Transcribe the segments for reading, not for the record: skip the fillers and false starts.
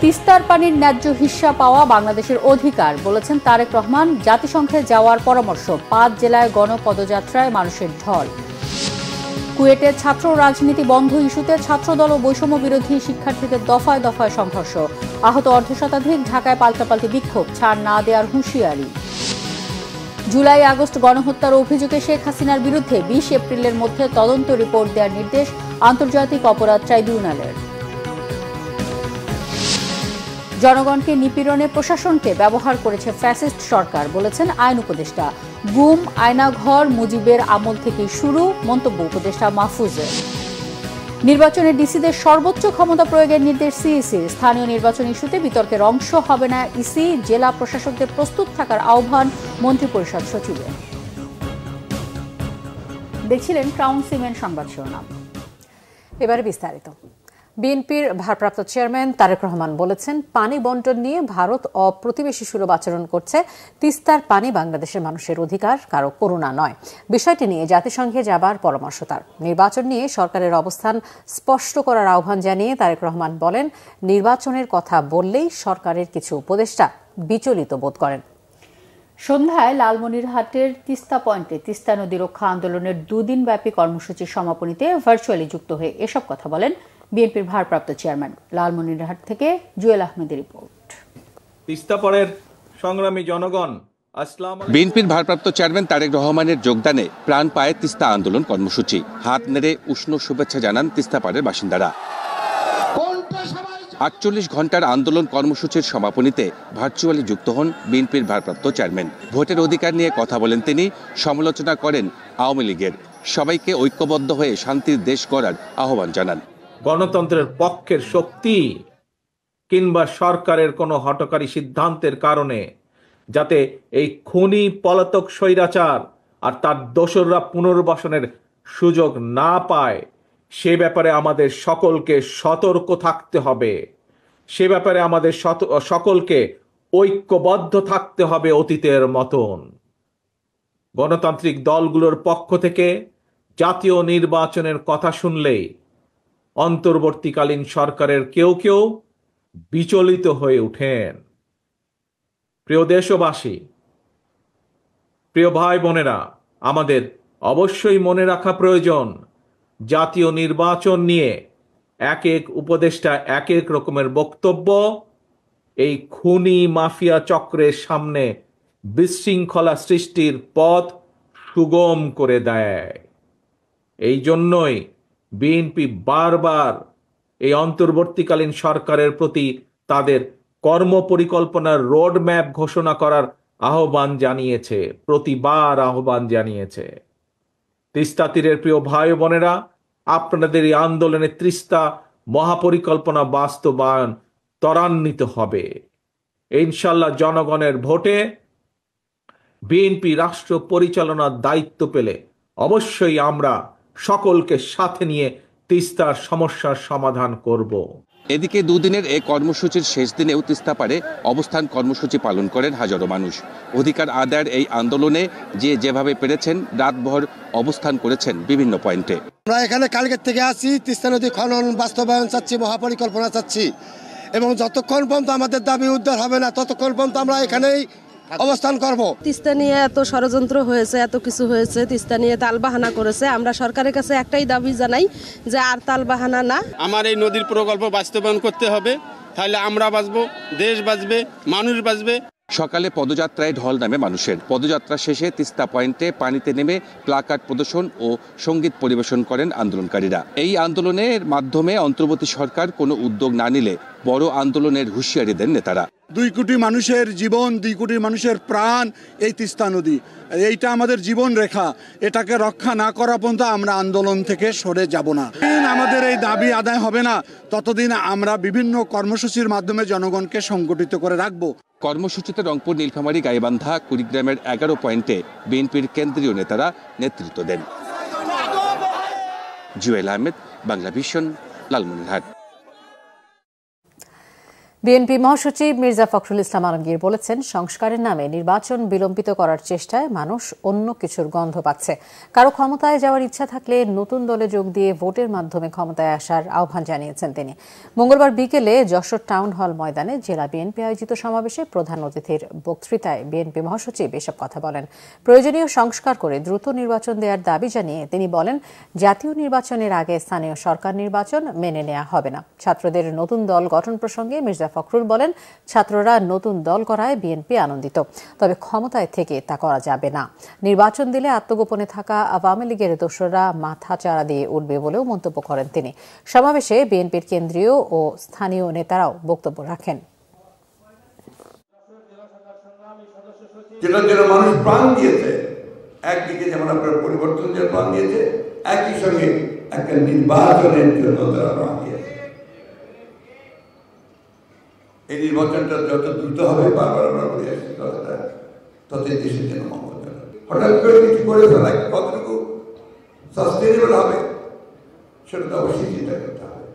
তিস্তার পানির ন্যায্য হিস্সা পাওয়া বাংলাদেশের অধিকার বলেছেন তারেক রহমান। জাতিসংঘে যাওয়ার পরামর্শ। 5 জেলায় গণপদযাত্রায় মানুষের ঢল। কুয়েটের ছাত্র রাজনীতি বন্ধ ইস্যুতে ছাত্রদল ও বৈষম্য বিরোধী শিক্ষার্থীদের দফায় দফায় সংঘর্ষ। আহত অর্ধশতাধিক। ঢাকায় পাল্টাপাল্টি বিক্ষোভ। ছাড় না দেওয়ার হুঁশিয়ারি। জুলাই আগস্ট গণহত্যার অভিযোগে শেখ হাসিনার বিরুদ্ধে 20 এপ্রিলের মধ্যে তদন্ত রিপোর্ট দেওয়ার নির্দেশ আন্তর্জাতিক অপরাধ ট্রাইব্যুনালের। জনগণকে নিপীড়নে প্রশাসনকে ব্যবহার করেছে ফ্যাসিস্ট সরকার বলেছেন আইন উপদেষ্টা। গুম আয়নাঘর মুজিবের আমল থেকেই শুরু, মন্তব্য উপদেষ্টা মাহফুজের। নির্বাচনে ডিসিদের সর্বোচ্চ ক্ষমতা প্রয়োগের নির্দেশ সিইসির। স্থানীয় নির্বাচন ইস্যুতে বিতর্কের অংশ হবে না ইসি। জেলা প্রশাসকদের প্রস্তুত থাকার আহ্বান মন্ত্রিপরিষদ সচিবের। দেখছিলেন ক্রাউন সিমেন্ট সংবাদ শিরোনাম। এবারে বিস্তারিত। বিএনপির ভারপ্রাপ্ত চেয়ারম্যান তারেক রহমান বলেছেন, পানি বন্টন নিয়ে ভারত অপ্রতিবেশী সুলভ আচরণ করছে। তিস্তার পানি বাংলাদেশের মানুষের অধিকার, কারো করুণা নয়। বিষয়টি নিয়ে জাতিসংঘে যাবার পরামর্শ তার। নির্বাচন নিয়ে সরকারের অবস্থান স্পষ্ট করার আহ্বান জানিয়ে তারেক রহমান বলেন, নির্বাচনের কথা বললেই সরকারের কিছু উপদেষ্টা বিচলিত বোধ করেন। সন্ধ্যায় লালমনিরহাটের তিস্তা পয়েন্টে তিস্তা নদী রক্ষা আন্দোলনের 2 দিনব্যাপী কর্মসূচির সমাপনীতে ভার্চুয়ালি যুক্ত হয়ে এসব কথা বলেন বিএনপির ভারপ্রাপ্ত চেয়ারম্যান। লালমনিরহাট থেকে জুয়েল আহমেদের রিপোর্ট। তিস্তা পারের সংগ্রামী জনগণ, বিএনপির ভারপ্রাপ্ত চেয়ারম্যান তারেক রহমানের যোগদানে প্রাণ পায় তিস্তা আন্দোলন কর্মসূচি। হাত নেড়ে উষ্ণ শুভেচ্ছা জানান তিস্তা পারের বাসিন্দারা। 48 ঘন্টার আন্দোলন কর্মসূচির সমাপনীতে ভার্চুয়ালি যুক্ত হন বিএনপির ভারপ্রাপ্ত চেয়ারম্যান। ভোটের অধিকার নিয়ে কথা বলেন তিনি। সমালোচনা করেন আওয়ামী লীগের। সবাইকে ঐক্যবদ্ধ হয়ে শান্তির দেশ গড়ার আহ্বান জানান। গণতন্ত্রের পক্ষের শক্তি কিংবা সরকারের কোনো হঠকারী সিদ্ধান্তের কারণে যাতে এই খুনি পলাতক স্বৈরাচার আর তার দোসররা পুনর্বাসনের সুযোগ না পায়, সে ব্যাপারে আমাদের সকলকে সতর্ক থাকতে হবে। সে ব্যাপারে আমাদের সকলকে ঐক্যবদ্ধ থাকতে হবে অতীতের মতন। গণতান্ত্রিক দলগুলোর পক্ষ থেকে জাতীয় নির্বাচনের কথা শুনলেই অন্তর্বর্তীকালীন সরকারের কেউ কেউ বিচলিত হয়ে ওঠেন। প্রিয় দেশবাসী, প্রিয় ভাই বোনেরা, আমাদের অবশ্যই মনে রাখা প্রয়োজন, জাতীয় নির্বাচন নিয়ে এক এক উপদেষ্টা এক এক রকমের বক্তব্য এই খুনি মাফিয়া চক্রের সামনে বিশৃঙ্খলা সৃষ্টির পথ সুগম করে দেয়। এই জন্যই বিএনপি বারবার এই অন্তর্বর্তীকালীন সরকারের প্রতি তাদের কর্মপরিকল্পনার রোডম্যাপ ঘোষণা করার আহ্বান জানিয়েছে, প্রতিবার আহ্বান জানিয়েছে। তিস্তা তীরের প্রিয় ভাই বোনেরা, আপনাদের এই আন্দোলনে তিস্তা মহাপরিকল্পনা বাস্তবায়ন ত্বরান্বিত হবে ইনশাল্লাহ। জনগণের ভোটে বিএনপি রাষ্ট্র পরিচালনার দায়িত্ব পেলে অবশ্যই আমরা সকলকে সাথে নিয়ে তিস্তার সমস্যার সমাধান করব। এদিকে 2 দিনের এই কর্মসূচির শেষ দিনেও তিস্তা পারে অবস্থান কর্মসূচি পালন করেন হাজারো মানুষ। অধিকার আদায়ের এই আন্দোলনে যেভাবে পেরেছেন রাতভর অবস্থান করেছেন বিভিন্ন পয়েন্টে। আমরা এখানে কালকের থেকে আসি, তিস্তা নদী খনন বাস্তবায়ন চাচ্ছি, মহাপরিকল্পনা চাচ্ছি, এবং যতক্ষণ পর্যন্ত আমাদের দাবি উদ্ধার হবে না ততক্ষণ পর্যন্ত আমরা এখানেই অবস্থান করব। তিস্তা নিয়ে এত ষড়যন্ত্র হয়েছে, এত কিছু হয়েছে, তিস্তা নিয়ে তালবাহানা করেছে। আমরা সরকারের কাছে একটাই দাবি জানাই যে আর তালবাহানা না। আমার এই নদীর প্রকল্প বাস্তবায়ন করতে হবে, তাহলে আমরা বাঁচবো, দেশ বাঁচবে, মানুষ বাঁচবে। সকালে পদযাত্রায় ঢল নামে মানুষের। পদযাত্রা শেষে তিস্তা পয়েন্টে পানিতে নেমে প্লাকার্ড প্রদর্শন ও সঙ্গীত পরিবেশন করেন আন্দোলনকারীরা। এই আন্দোলনের মাধ্যমে অন্তর্বর্তী সরকার কোনো উদ্যোগ না নিলে বড় আন্দোলনের হুঁশিয়ারি দেন নেতারা। 2 কোটি মানুষের জীবন, 2 কোটি মানুষের প্রাণ এই তিস্তা নদী, এইটা আমাদের জীবন রেখা। এটাকে রক্ষা না করা পর্যন্ত আমরা আন্দোলন থেকে সরে যাব না। আমাদের এই দাবি আদায় হবে না ততদিন আমরা বিভিন্ন কর্মসূচির মাধ্যমে জনগণকে সংগঠিত করে রাখবো। কর্মসূচিতে রংপুর, নীলফামারী, গাইবান্ধা, কুড়িগ্রামের 11 পয়েন্টে বিএনপির কেন্দ্রীয় নেতারা নেতৃত্ব দেন। জুয়েল আহমেদ, বাংলা ভিশন, লালমনিরহাট। বিএনপি মহাসচিব মির্জা ফখরুল ইসলাম আলমগীর বলেছেন, সংস্কারের নামে নির্বাচন বিলম্বিত করার চেষ্টায় মানুষ অন্য কিছুর গন্ধ পাচ্ছে। কারো ক্ষমতায় যাওয়ার ইচ্ছা থাকলে নতুন দলে যোগ দিয়ে ভোটের মাধ্যমে ক্ষমতায় আসার আহ্বান জানিয়েছেন তিনি। মঙ্গলবার বিকেলে যশোর টাউন হল ময়দানে জেলা বিএনপি আয়োজিত সমাবেশে প্রধান অতিথির বক্তৃতায় বিএনপি মহাসচিব এসব কথা বলেন। প্রয়োজনীয় সংস্কার করে দ্রুত নির্বাচন দেওয়ার দাবি জানিয়ে তিনি বলেন, জাতীয় নির্বাচনের আগে স্থানীয় সরকার নির্বাচন মেনে নেওয়া হবে না। ছাত্রদের নতুন দল গঠন প্রসঙ্গে মির্জা ফখরুল বলেন, ছাত্ররা নতুন দল করায় বিএনপি আনন্দিত, তবে ক্ষমতায় থেকে তা করা যাবে না। নির্বাচন দিলে আত্মগোপনে থাকা আওয়ামী লীগের দোসররা মাথা চাড়া দিয়ে উঠবে বলেও মন্তব্য করেন তিনি। সমাবেশে বিএনপির কেন্দ্রীয় ও স্থানীয় নেতারাও বক্তব্য রাখেন। যেটা মানুষ প্রাণ দিয়েছে, একদিকে যেমন আপনার পরিবর্তনের প্রাণ দিয়েছে, একই সঙ্গে একটা নির্বাচনের জন্য তারা প্রাণ দিয়েছে। এই নির্বাচনটা যত দ্রুত হবে, বারবার আমরা বলে আসছি কথাটা, ততই দেশের জন্য মঙ্গল হবে। হঠাৎ করে কিছু করে ফেলা কতটুকু সাস্টেনেবল হবে সেটা তো অবশ্যই চিন্তা করতে হবে।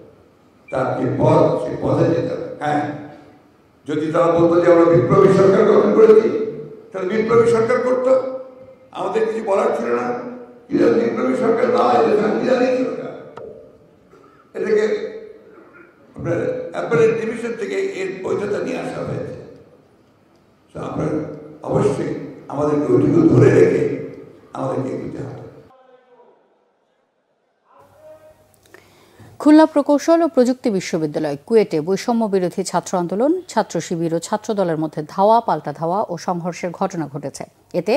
তার যে পথ, সেই পথে যেতে হবে। হ্যাঁ, যদি তারা বলতো যে আমরা বিপ্লবী সরকার গঠন করেছি, তাহলে বিপ্লবী সরকার করতো, আমাদের কিছু বলার ছিল না। কিন্তু বিপ্লবী সরকার না, এটা সাংবিধানিক সরকার। এটাকে আপনার অ্যাপারেন্ট ডিভিশন থেকে এর বৈধতা নিয়ে আসা হয়েছে। আপনার অবশ্যই আমাদেরকে ওইটুকু ধরে রেখে আমাদেরকে এগোতে হবে। খুলনা প্রকৌশল ও প্রযুক্তি বিশ্ববিদ্যালয় কুয়েটে বৈষম্য বিরোধী ছাত্র আন্দোলন, ছাত্র শিবির ও ছাত্র দলের মধ্যে ধাওয়া পাল্টা ধাওয়া ও সংঘর্ষের ঘটনা ঘটেছে। এতে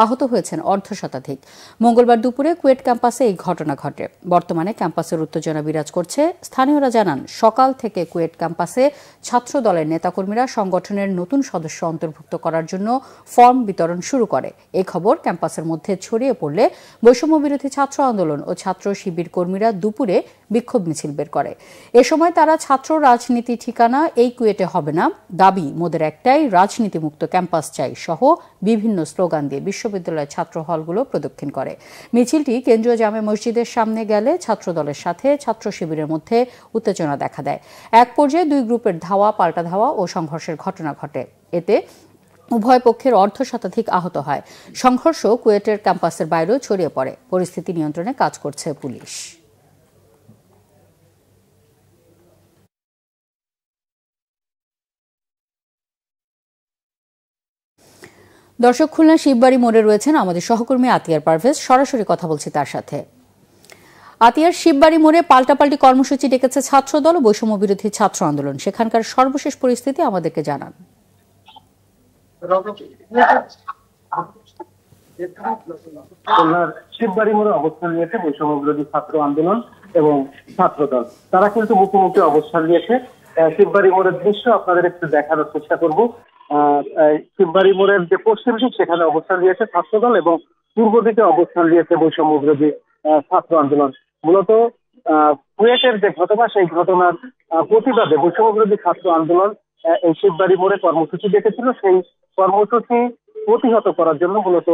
আহত হয়েছেন অর্ধশতাধিক। মঙ্গলবার দুপুরে কুয়েট ক্যাম্পাসে এই ঘটনা ঘটে। বর্তমানে ক্যাম্পাসের উত্তেজনা বিরাজ করছে। স্থানীয়রা জানান, সকাল থেকে কুয়েট ক্যাম্পাসে ছাত্র দলের নেতাকর্মীরা সংগঠনের নতুন সদস্য অন্তর্ভুক্ত করার জন্য ফর্ম বিতরণ শুরু করে। এই খবর ক্যাম্পাসের মধ্যে ছড়িয়ে পড়লে বৈষম্য বিরোধী ছাত্র আন্দোলন ও ছাত্র শিবির কর্মীরা দুপুরে বিক্ষোভ মিছিল বের করে। এ সময় তারা ছাত্র রাজনীতি ঠিকানা এই কুয়েটে হবে না, দাবি মোদের একটাই, রাজনীতিমুক্ত ক্যাম্পাস চাই সহ বিভিন্ন স্লোগান দিয়ে বিশ্ববিদ্যালয়ের ছাত্র হলগুলো প্রদক্ষিণ করে। মিছিলটি কেন্দ্রীয় জামে মসজিদের সামনে গেলে ছাত্র দলের সাথে ছাত্র শিবিরের মধ্যে উত্তেজনা দেখা দেয়। এক পর্যায়ে দুই গ্রুপের ধাওয়া পাল্টা ধাওয়া ও সংঘর্ষের ঘটনা ঘটে। এতে উভয় পক্ষের অর্ধশতাধিক আহত হয়। সংঘর্ষ কুয়েটের ক্যাম্পাসের বাইরেও ছড়িয়ে পড়ে। পরিস্থিতি নিয়ন্ত্রণে কাজ করছে পুলিশ। দর্শক, খুলনা শিববাড়ি মোড়ে রয়েছেন আমাদের সহকর্মী আতিয়ার পারভেজ। সরাসরি কথা বলছি তার সাথে। আতিয়ার, শিববাড়ি মোড়ে পাল্টাপাল্টি কর্মসূচি ডেকেছে ছাত্রদল ও বৈষম্য বিরোধী ছাত্র আন্দোলন। সেখানকার সর্বশেষ পরিস্থিতি আমাদেরকে জানান। খুলনার শিববাড়ি মোড়ে অবস্থান নিয়েছে বৈষম্য বিরোধী ছাত্র আন্দোলন এবং ছাত্রদল। তারা কিন্তু মুখোমুখি অবস্থান নিয়েছে। শিববাড়ি মোড়ের দৃশ্য আপনাদের একটু দেখানোর চেষ্টা করব। শিববাড়ি মোড়ের যে পশ্চিম দিক, সেখানে অবস্থান নিয়েছে ছাত্রদল এবং পূর্ব দিকে অবস্থান নিয়েছে বৈষম্য বিরোধী ছাত্র আন্দোলন। মূলত কুয়েটের যে ঘটনা, সেই ঘটনার প্রতিবাদে বৈষম্য বিরোধী ছাত্র আন্দোলন এই শিববাড়ি মোড়ে কর্মসূচি ডেকেছিল। সেই কর্মসূচি প্রতিহত করার জন্য মূলত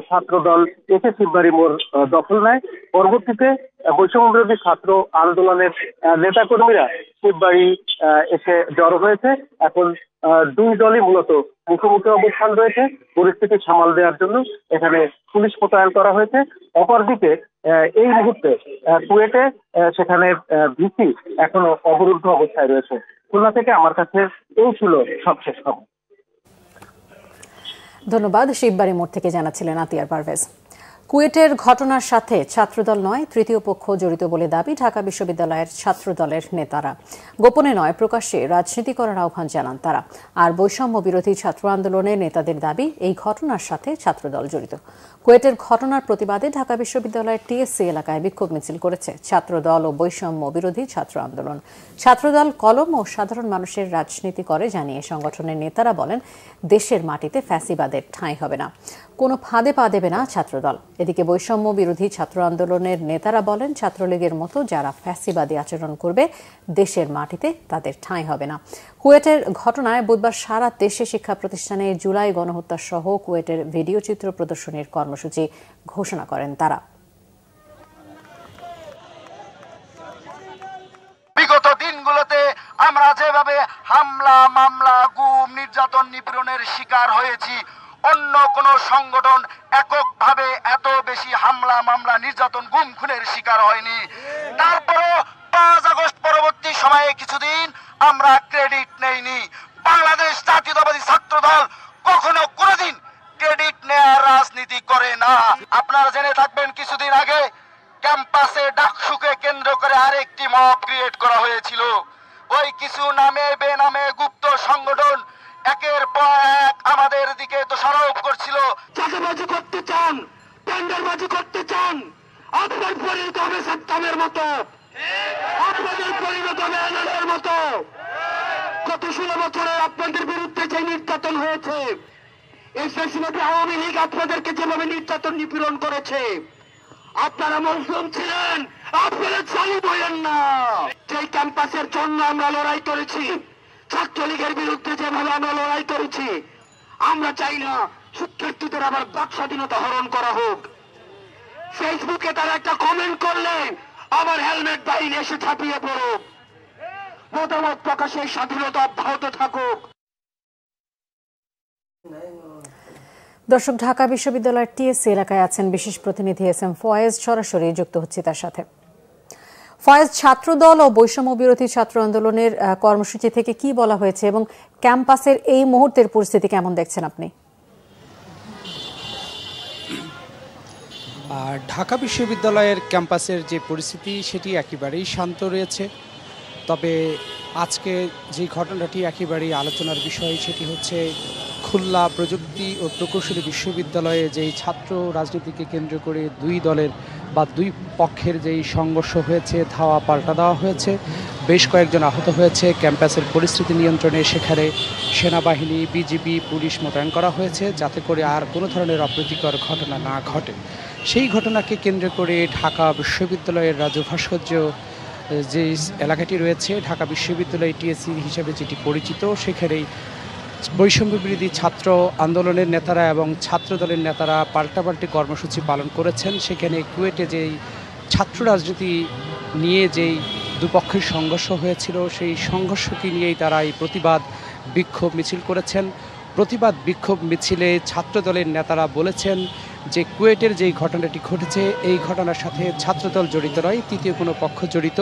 ছাত্রদল এসে শিববাড়ি মোড় দখল নেয়। পরবর্তীতে বৈষম্য বিরোধী ছাত্র আন্দোলনের নেতাকর্মীরা শিববাড়ি এসে জড়ো হয়েছে। এখন দুই দলই মূলত মুখোমুখি অবস্থান রয়েছে। পরিস্থিতি সামাল দেওয়ার জন্য এখানে পুলিশ মোতায়েন করা হয়েছে। অপরদিকে এই মুহূর্তে কুয়েটে সেখানে ভিসি এখনো অবরুদ্ধ অবস্থায় রয়েছে। খুলনা থেকে আমার কাছে এই ছিল সবশেষ খবর। ধন্যবাদ। শিববাড়ি মোড় থেকে জানাচ্ছিলেন আতিয়ার পারভেজ। কুয়েটের ঘটনার সাথে ছাত্রদল নয়, তৃতীয় পক্ষ জড়িত বলে দাবি ঢাকা বিশ্ববিদ্যালয়ের ছাত্রদলের নেতারা। গোপনে নয়, প্রকাশ্যে রাজনীতি করার আহ্বান জানান তারা। আর বৈষম্য বিরোধী ছাত্র আন্দোলনের নেতাদের দাবি, এই ঘটনার সাথে ছাত্রদল জড়িত। কুয়েটের ঘটনার প্রতিবাদে ঢাকা বিশ্ববিদ্যালয়ের টিএসসি এলাকায় বিক্ষোভ মিছিল করেছে ছাত্রদল ও বৈষম্য বিরোধী ছাত্র আন্দোলন। ছাত্রদল কলম ও সাধারণ মানুষের রাজনীতি করে জানিয়ে সংগঠনের নেতারা বলেন, দেশের মাটিতে ফ্যাসিবাদের ঠাঁই হবে না, কোনো ফাঁদে পা দেবে না ছাত্রদল। এদিকে বৈষম্য বিরোধী ছাত্র আন্দোলনের নেতারা বলেন, ছাত্রলীগের মতো যারা ফ্যাসিবাদী আচরণ করবে দেশের মাটিতে তাদের ঠাঁই হবে না। কুয়েটের ঘটনায় বুধবার সারা দেশে শিক্ষা প্রতিষ্ঠানে জুলাই গণহত্যা সহ কুয়েটের ভিডিও চিত্র প্রদর্শনীর কর্মসূচি ঘোষণা করেন তারা। বিগত দিনগুলোতে আমরা যেভাবে হামলা মামলা গুম নির্যাতন নিপীড়নের শিকার হয়েছি, অন্য কোন সংগঠন এককভাবে এত বেশি হামলা মামলা নির্যাতন গুম খুনের শিকার হয়নি। তারপরও 5 আগস্ট পরবর্তী সময়ে কিছুদিন আমরা ক্রেডিট নেইনি। বাংলাদেশ জাতীয়তাবাদী ছাত্র দল কখনো কোনোদিন ক্রেডিট নেয়ার রাজনীতি করে না। আপনারা জেনে থাকবেন কিছুদিন আগে ক্যাম্পাসে ডাকসুকে কেন্দ্র করে আরেকটি মব ক্রিয়েট করা হয়েছিল। ওই কিছু নামে বেনামে গুপ্ত সংগঠন একের পর এক আমাদের দিকে দোষারোপ করছিল। চাঁদাবাজি করতে চান, টেন্ডারবাজি করতে চান, আপনার পরিণত হবে সাদ্দামের মতো, আপনাদের পরিণত হবে আনারের মতো। গত 16 বছরে আপনাদের বিরুদ্ধে যে নির্যাতন হয়েছে, এই ফ্যাসিবাদী আওয়ামী লীগ আপনাদেরকে যেভাবে নির্যাতন নিপীড়ন করেছে, আপনারা মজলুম ছিলেন, আপনারা চালু বলেন না। যে ক্যাম্পাসের জন্য আমরা লড়াই করেছি, ছাত্রলীগের বিরুদ্ধে যেভাবে আমরা লড়াই করেছি, আমরা চাই না শিক্ষার্থীদের আবার বাক স্বাধীনতা হরণ করা হোক। ফেসবুকে তারা একটা কমেন্ট করলে আবার হেলমেট বাহিনী এসে ছাপিয়ে পড়ুক। মতামত প্রকাশের স্বাধীনতা অব্যাহত থাকুক। দর্শক, ঢাকা বিশ্ববিদ্যালয়ের টিএসসি এলাকায় আছেন বিশেষ প্রতিনিধি এসএম ফয়েজ, সরাসরি যুক্ত হচ্ছে তার সাথে। ফয়েজ, ছাত্রদল ও বৈষম্য বিরোধী ছাত্র আন্দোলনের কর্মসূচি থেকে কি বলা হয়েছে এবং ক্যাম্পাসের এই মুহূর্তের পরিস্থিতি কেমন দেখছেন আপনি? ঢাকা বিশ্ববিদ্যালয়ের ক্যাম্পাসের যে পরিস্থিতি সেটি একেবারেই শান্ত রয়েছে। তবে আজকে যে ঘটনাটি একেবারেই আলোচনার বিষয় সেটি হচ্ছে খুলনা প্রযুক্তি ও প্রকৌশলী বিশ্ববিদ্যালয়ে যেই ছাত্র রাজনীতিকে কেন্দ্র করে দুই দলের বা দুই পক্ষের যেই সংঘর্ষ হয়েছে, ধাওয়া পাল্টা দেওয়া হয়েছে, বেশ কয়েকজন আহত হয়েছে। ক্যাম্পাসের পরিস্থিতি নিয়ন্ত্রণে সেখানে সেনাবাহিনী, বিজিবি, পুলিশ মোতায়েন করা হয়েছে যাতে করে আর কোনো ধরনের অপ্রীতিকর ঘটনা না ঘটে। সেই ঘটনাকে কেন্দ্র করে ঢাকা বিশ্ববিদ্যালয়ের রাজু ভাস্কর্য যে এলাকাটি রয়েছে, ঢাকা বিশ্ববিদ্যালয় টিএসসি হিসেবে যেটি পরিচিত, সেখানেই বৈষম্য বিরোধী ছাত্র আন্দোলনের নেতারা এবং ছাত্র দলের নেতারা পাল্টাপাল্টি কর্মসূচি পালন করেছেন। সেখানে কুয়েটে যেই ছাত্র রাজনীতি নিয়ে যেই দুপক্ষের সংঘর্ষ হয়েছিল, সেই সংঘর্ষকে নিয়েই তারা এই প্রতিবাদ বিক্ষোভ মিছিল করেছেন। প্রতিবাদ বিক্ষোভ মিছিলে ছাত্র দলের নেতারা বলেছেন যে কুয়েটের যেই ঘটনাটি ঘটেছে এই ঘটনার সাথে ছাত্রদল জড়িত নয়, তৃতীয় কোনো পক্ষ জড়িত,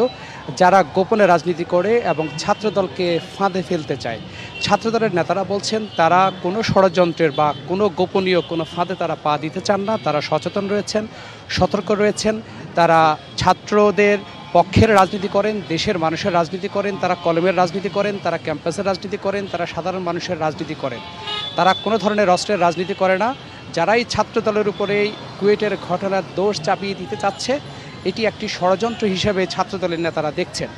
যারা গোপনে রাজনীতি করে এবং ছাত্রদলকে ফাঁদে ফেলতে চায়। ছাত্রদলের নেতারা বলছেন তারা কোনো ষড়যন্ত্রের বা কোনো গোপনীয় কোনো ফাঁদে তারা পা দিতে চান না। তারা সচেতন রয়েছেন, সতর্ক রয়েছেন। তারা ছাত্রদের পক্ষের রাজনীতি করেন, দেশের মানুষের রাজনীতি করেন, তারা কলমের রাজনীতি করেন, তারা ক্যাম্পাসের রাজনীতি করেন, তারা সাধারণ মানুষের রাজনীতি করেন। তারা কোনো ধরনের অস্ত্রের রাজনীতি করে না। যারাই ছাত্র দলের উপরেই কুয়েটের ঘটনার দোষ চাপিয়ে দিতে চাচ্ছে, এটি একটি ষড়যন্ত্র হিসেবে ছাত্রদলের নেতারা দেখছেন।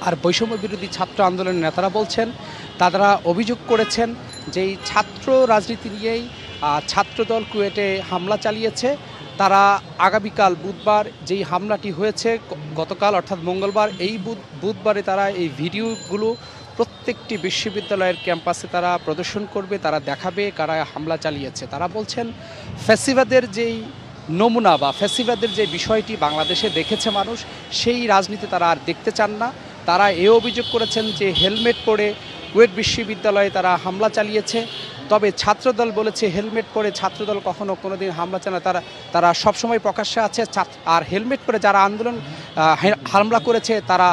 আর বৈষম্য বিরোধী ছাত্র আন্দোলনের নেতারা বলছেন, তারা অভিযোগ করেছেন যে এই ছাত্র রাজনীতি নিয়েই ছাত্রদল কুয়েটে হামলা চালিয়েছে। তারা আগামীকাল বুধবার যেই হামলাটি হয়েছে গতকাল অর্থাৎ মঙ্গলবার, এই বুধবারে তারা এই ভিডিওগুলো প্রত্যেকটি বিশ্ববিদ্যালয়ের ক্যাম্পাসে তারা প্রদর্শন করবে, তারা দেখাবে কারা হামলা চালিয়েছে। তারা বলছেন ফ্যাসিবাদের যেই নমুনা বা ফ্যাসিবাদের যে বিষয়টি বাংলাদেশে দেখেছে মানুষ, সেই রাজনীতি তারা আর দেখতে চান না। তারা এও অভিযোগ করেছেন যে হেলমেট পরে কুয়েট বিশ্ববিদ্যালয়ে তারা হামলা চালিয়েছে। তবে ছাত্রদল বলেছে হেলমেট পরে ছাত্রদল কখনো কোনোদিন হামলা চালায়, তারা সবসময় প্রকাশ্যে আছে। আর হেলমেট পরে যারা আন্দোলন হামলা করেছে তারা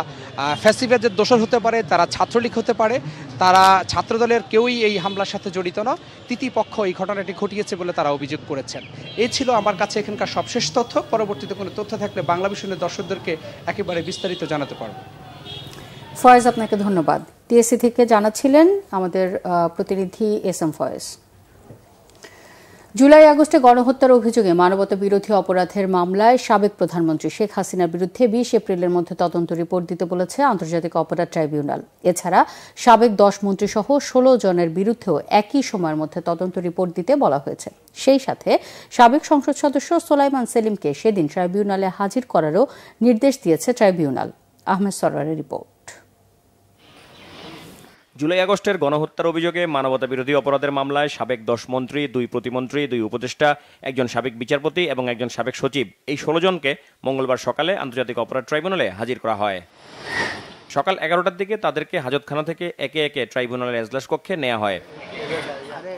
ফ্যাসিবাদের দোষর হতে পারে, তারা ছাত্রলীগ হতে পারে, তারা ছাত্রদলের কেউই এই হামলার সাথে জড়িত না। তৃতীয় পক্ষ এই ঘটনাটি ঘটিয়েছে বলে তারা অভিযোগ করেছেন। এই ছিল আমার কাছে এখানকার সবশেষ তথ্য। পরবর্তীতে কোনো তথ্য থাকলে বাংলা ভিশনের দর্শকদেরকে একেবারে বিস্তারিত জানাতে পারব। ফয়েজ, আপনাকে ধন্যবাদ। টিএসসি থেকে জানাচ্ছিলেন আমাদের প্রতিনিধি এসএম ফয়েজ। জুলাই আগস্টে গণহত্যার অভিযোগে মানবতা বিরোধী অপরাধের মামলায় সাবেক প্রধানমন্ত্রী শেখ হাসিনার বিরুদ্ধে 20 এপ্রিলের মধ্যে তদন্ত রিপোর্ট দিতে বলেছে আন্তর্জাতিক অপরাধ ট্রাইব্যুনাল। এছাড়া সাবেক 10 মন্ত্রী সহ 16 জনের বিরুদ্ধেও একই সময়ের মধ্যে তদন্ত রিপোর্ট দিতে বলা হয়েছে। সেই সাথে সাবেক সংসদ সদস্য সোলাইমান সেলিমকে সেদিন ট্রাইব্যুনালে হাজির করারও নির্দেশ দিয়েছে ট্রাইব্যুনাল। আহমেদ সরওয়ারের রিপোর্ট। জুলাই আগস্টের গণহত্যার অভিযোগে মানবতা বিরোধী অপরাধের মামলায় সাবেক 10 মন্ত্রী, 2 প্রতিমন্ত্রী, 2 উপদেষ্টা, একজন সাবেক বিচারপতি এবং একজন সাবেক সচিব, এই 16 জনকে মঙ্গলবার সকালে আন্তর্জাতিক অপরাধ ট্রাইব্যুনালে হাজির করা হয়। সকাল 11টার দিকে তাদেরকে হাজতখানা থেকে একে একে ট্রাইব্যুনালের এজলাস কক্ষে নেওয়া হয়।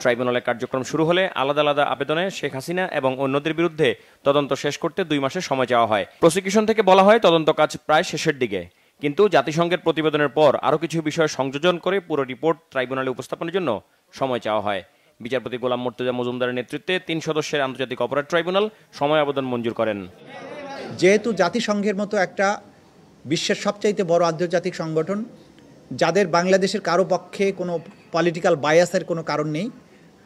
ট্রাইব্যুনালের কার্যক্রম শুরু হলে আলাদা আলাদা আবেদনে শেখ হাসিনা এবং অন্যদের বিরুদ্ধে তদন্ত শেষ করতে 2 মাসের সময় চাওয়া হয়। প্রসিকিউশন থেকে বলা হয় তদন্ত কাজ প্রায় শেষের দিকে, কিন্তু জাতিসংঘের প্রতিবেদনের পর আরও কিছু বিষয় সংযোজন করে পুরো রিপোর্ট ট্রাইব্যুনালে উপস্থাপনের জন্য সময় চাওয়া হয়। বিচারপতি গোলাম মুর্তজা মজুমদারের নেতৃত্বে 3 সদস্যের আন্তর্জাতিক অপরাধ ট্রাইব্যুনাল সময় আবেদন মঞ্জুর করেন। যেহেতু জাতিসংঘের মতো একটা বিশ্বের সবচাইতে বড় আন্তর্জাতিক সংগঠন, যাদের বাংলাদেশের কারো পক্ষে কোনো পলিটিক্যাল বায়াসের কোনো কারণ নেই,